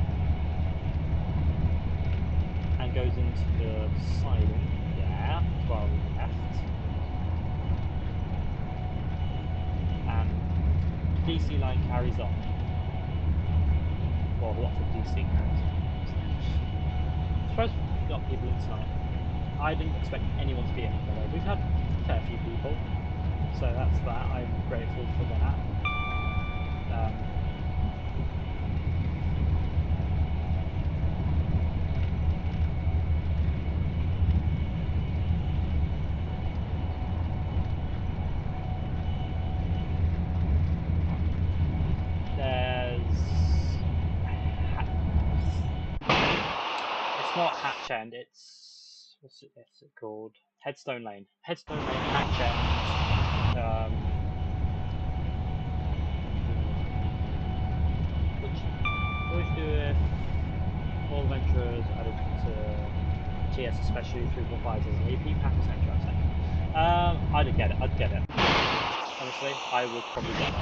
and goes into the siding there to our left. And DC line carries on. Well, Watford DC carries on. I suppose we've got people in tonight. I didn't expect anyone to be in, but we've had a fair few people. So that's that. I'm grateful for that. It's not Hatch End, it's what's it called? Headstone Lane. Headstone Lane, Hatch End. What would you do if all adventurers added to TS, especially 345s as an AP pack, etc., etc.? I'd get it. Honestly, I would probably get it.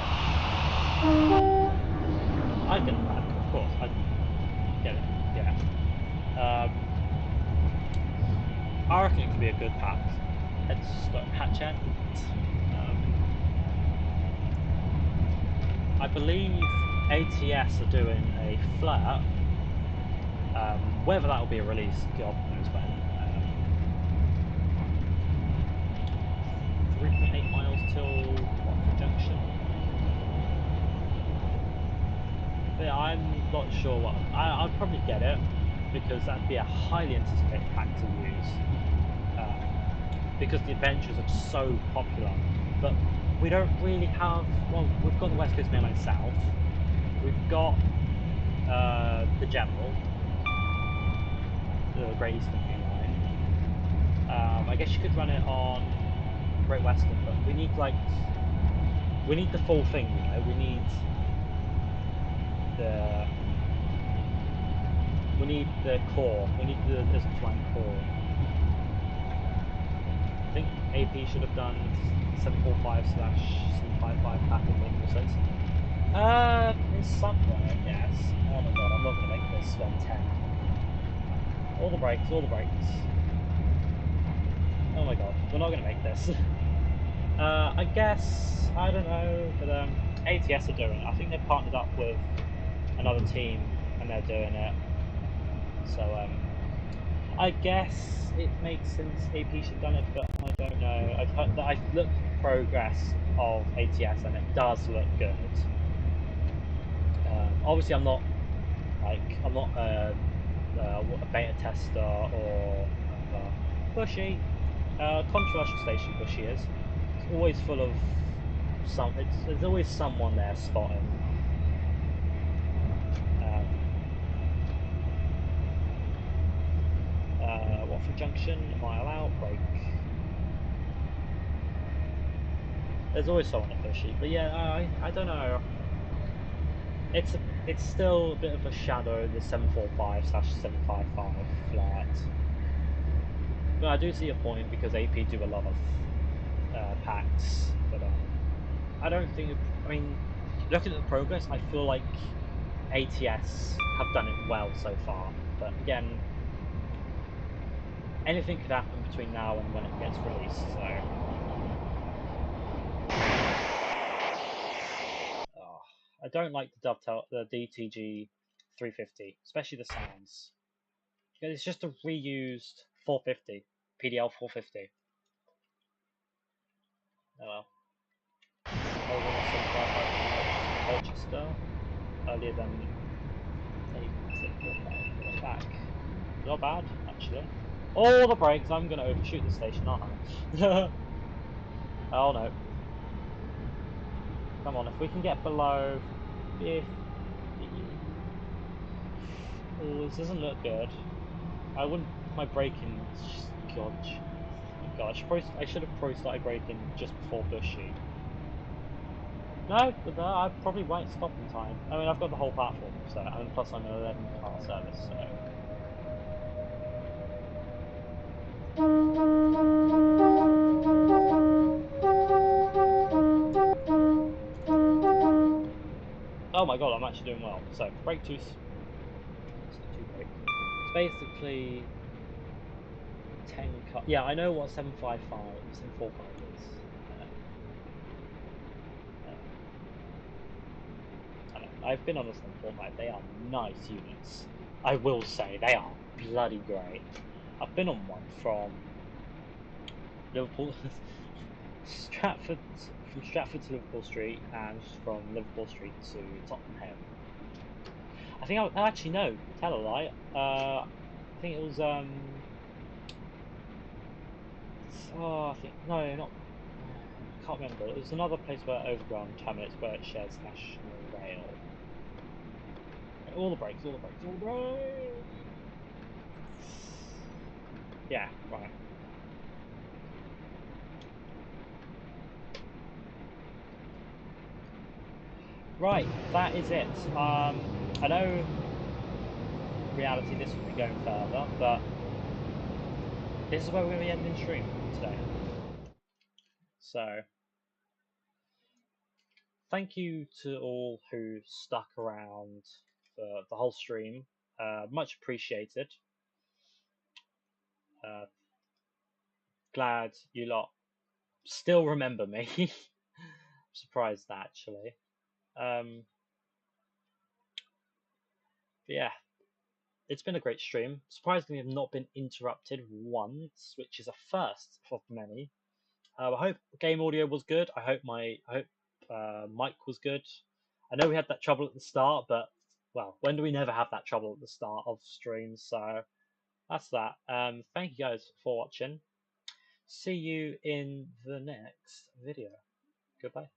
I'd get it back, of course. I'd get it. Yeah. I reckon it could be a good pack. Hatch End. I believe ATS are doing a flare. Whether that will be a release, God knows when. 3.8 miles till Watford Junction. But yeah, I'm not sure what. I'd probably get it because that'd be a highly anticipated pack to use. Because the adventures are so popular. But we don't really have. Well, we've got the West Coast Main Line South. We've got the General, the Great Eastern Main Line. I guess you could run it on Great Western, but we need the full thing, you know. We need the core. We need the Elizabeth line core. I think AP should have done 745/755 pack. Would make more sense. In some way, I guess. Oh my god, I'm not gonna make this 110. All the brakes. Oh my god, we're not gonna make this. I guess, I don't know, but ATS are doing it. I think they've partnered up with another team and they're doing it. So I guess it makes sense AP should have done it, but I don't know. I've looked at the progress of ATS and it does look good. Obviously, I'm not a beta tester or Bushy. Controversial station Bushy is. It's always full of there's always someone there spotting. Watford Junction, a mile out, brake. There's always someone at Bushy, but yeah, I don't know. It's still a bit of a shadow, the 745/755 flat. But I do see a point because AP do a lot of packs, but I don't think. I mean, looking at the progress, I feel like ATS have done it well so far. But again, anything could happen between now and when it gets released. So, I don't like the DTG 350, especially the sounds. It's just a reused 450. PDL 450. Oh well. Colchester earlier than 8.45. Back. Not bad, actually. All the brakes, I'm going to overshoot the station, aren't I? Oh no. Come on, if we can get below 50. Oh, this doesn't look good. I wouldn't. My braking. God. Oh God, I should have probably started braking just before Bushy. No, but I probably won't stop in time. I mean, I've got the whole platform, so, and plus I'm an 11-car service, so. Oh my god, I'm actually doing well. So, brake two. It's basically 10 car. Yeah, I know what 745 is. I know. I've been on a 745. They are nice units. I will say they are bloody great. I've been on one from Liverpool, Stratford, from Stratford to Liverpool Street, and from Liverpool Street to Tottenham. I think actually no, tell a lie. I think it was I think no, not. I can't remember. It was another place where Overground terminates, where it shares National Rail. All the brakes, all the brakes, all the brakes. Yeah, right. Right, that is it. I know, in reality, this will be going further, but this is where we're going to be ending stream today. So, thank you to all who stuck around for the whole stream. Much appreciated. Glad you lot still remember me. Surprised, actually. But yeah, it's been a great stream. Surprisingly, I've not been interrupted once, which is a first for many. I hope game audio was good. I hope mic was good. I know we had that trouble at the start, but well, when do we never have that trouble at the start of streams? So that's that. Thank you guys for watching. See you in the next video. Goodbye.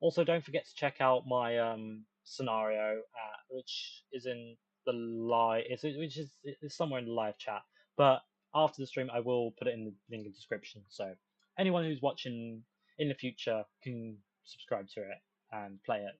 Also, don't forget to check out my scenario, which is in the live, which is somewhere in the live chat. But after the stream, I will put it in the link in the description. So anyone who's watching in the future can subscribe to it and play it.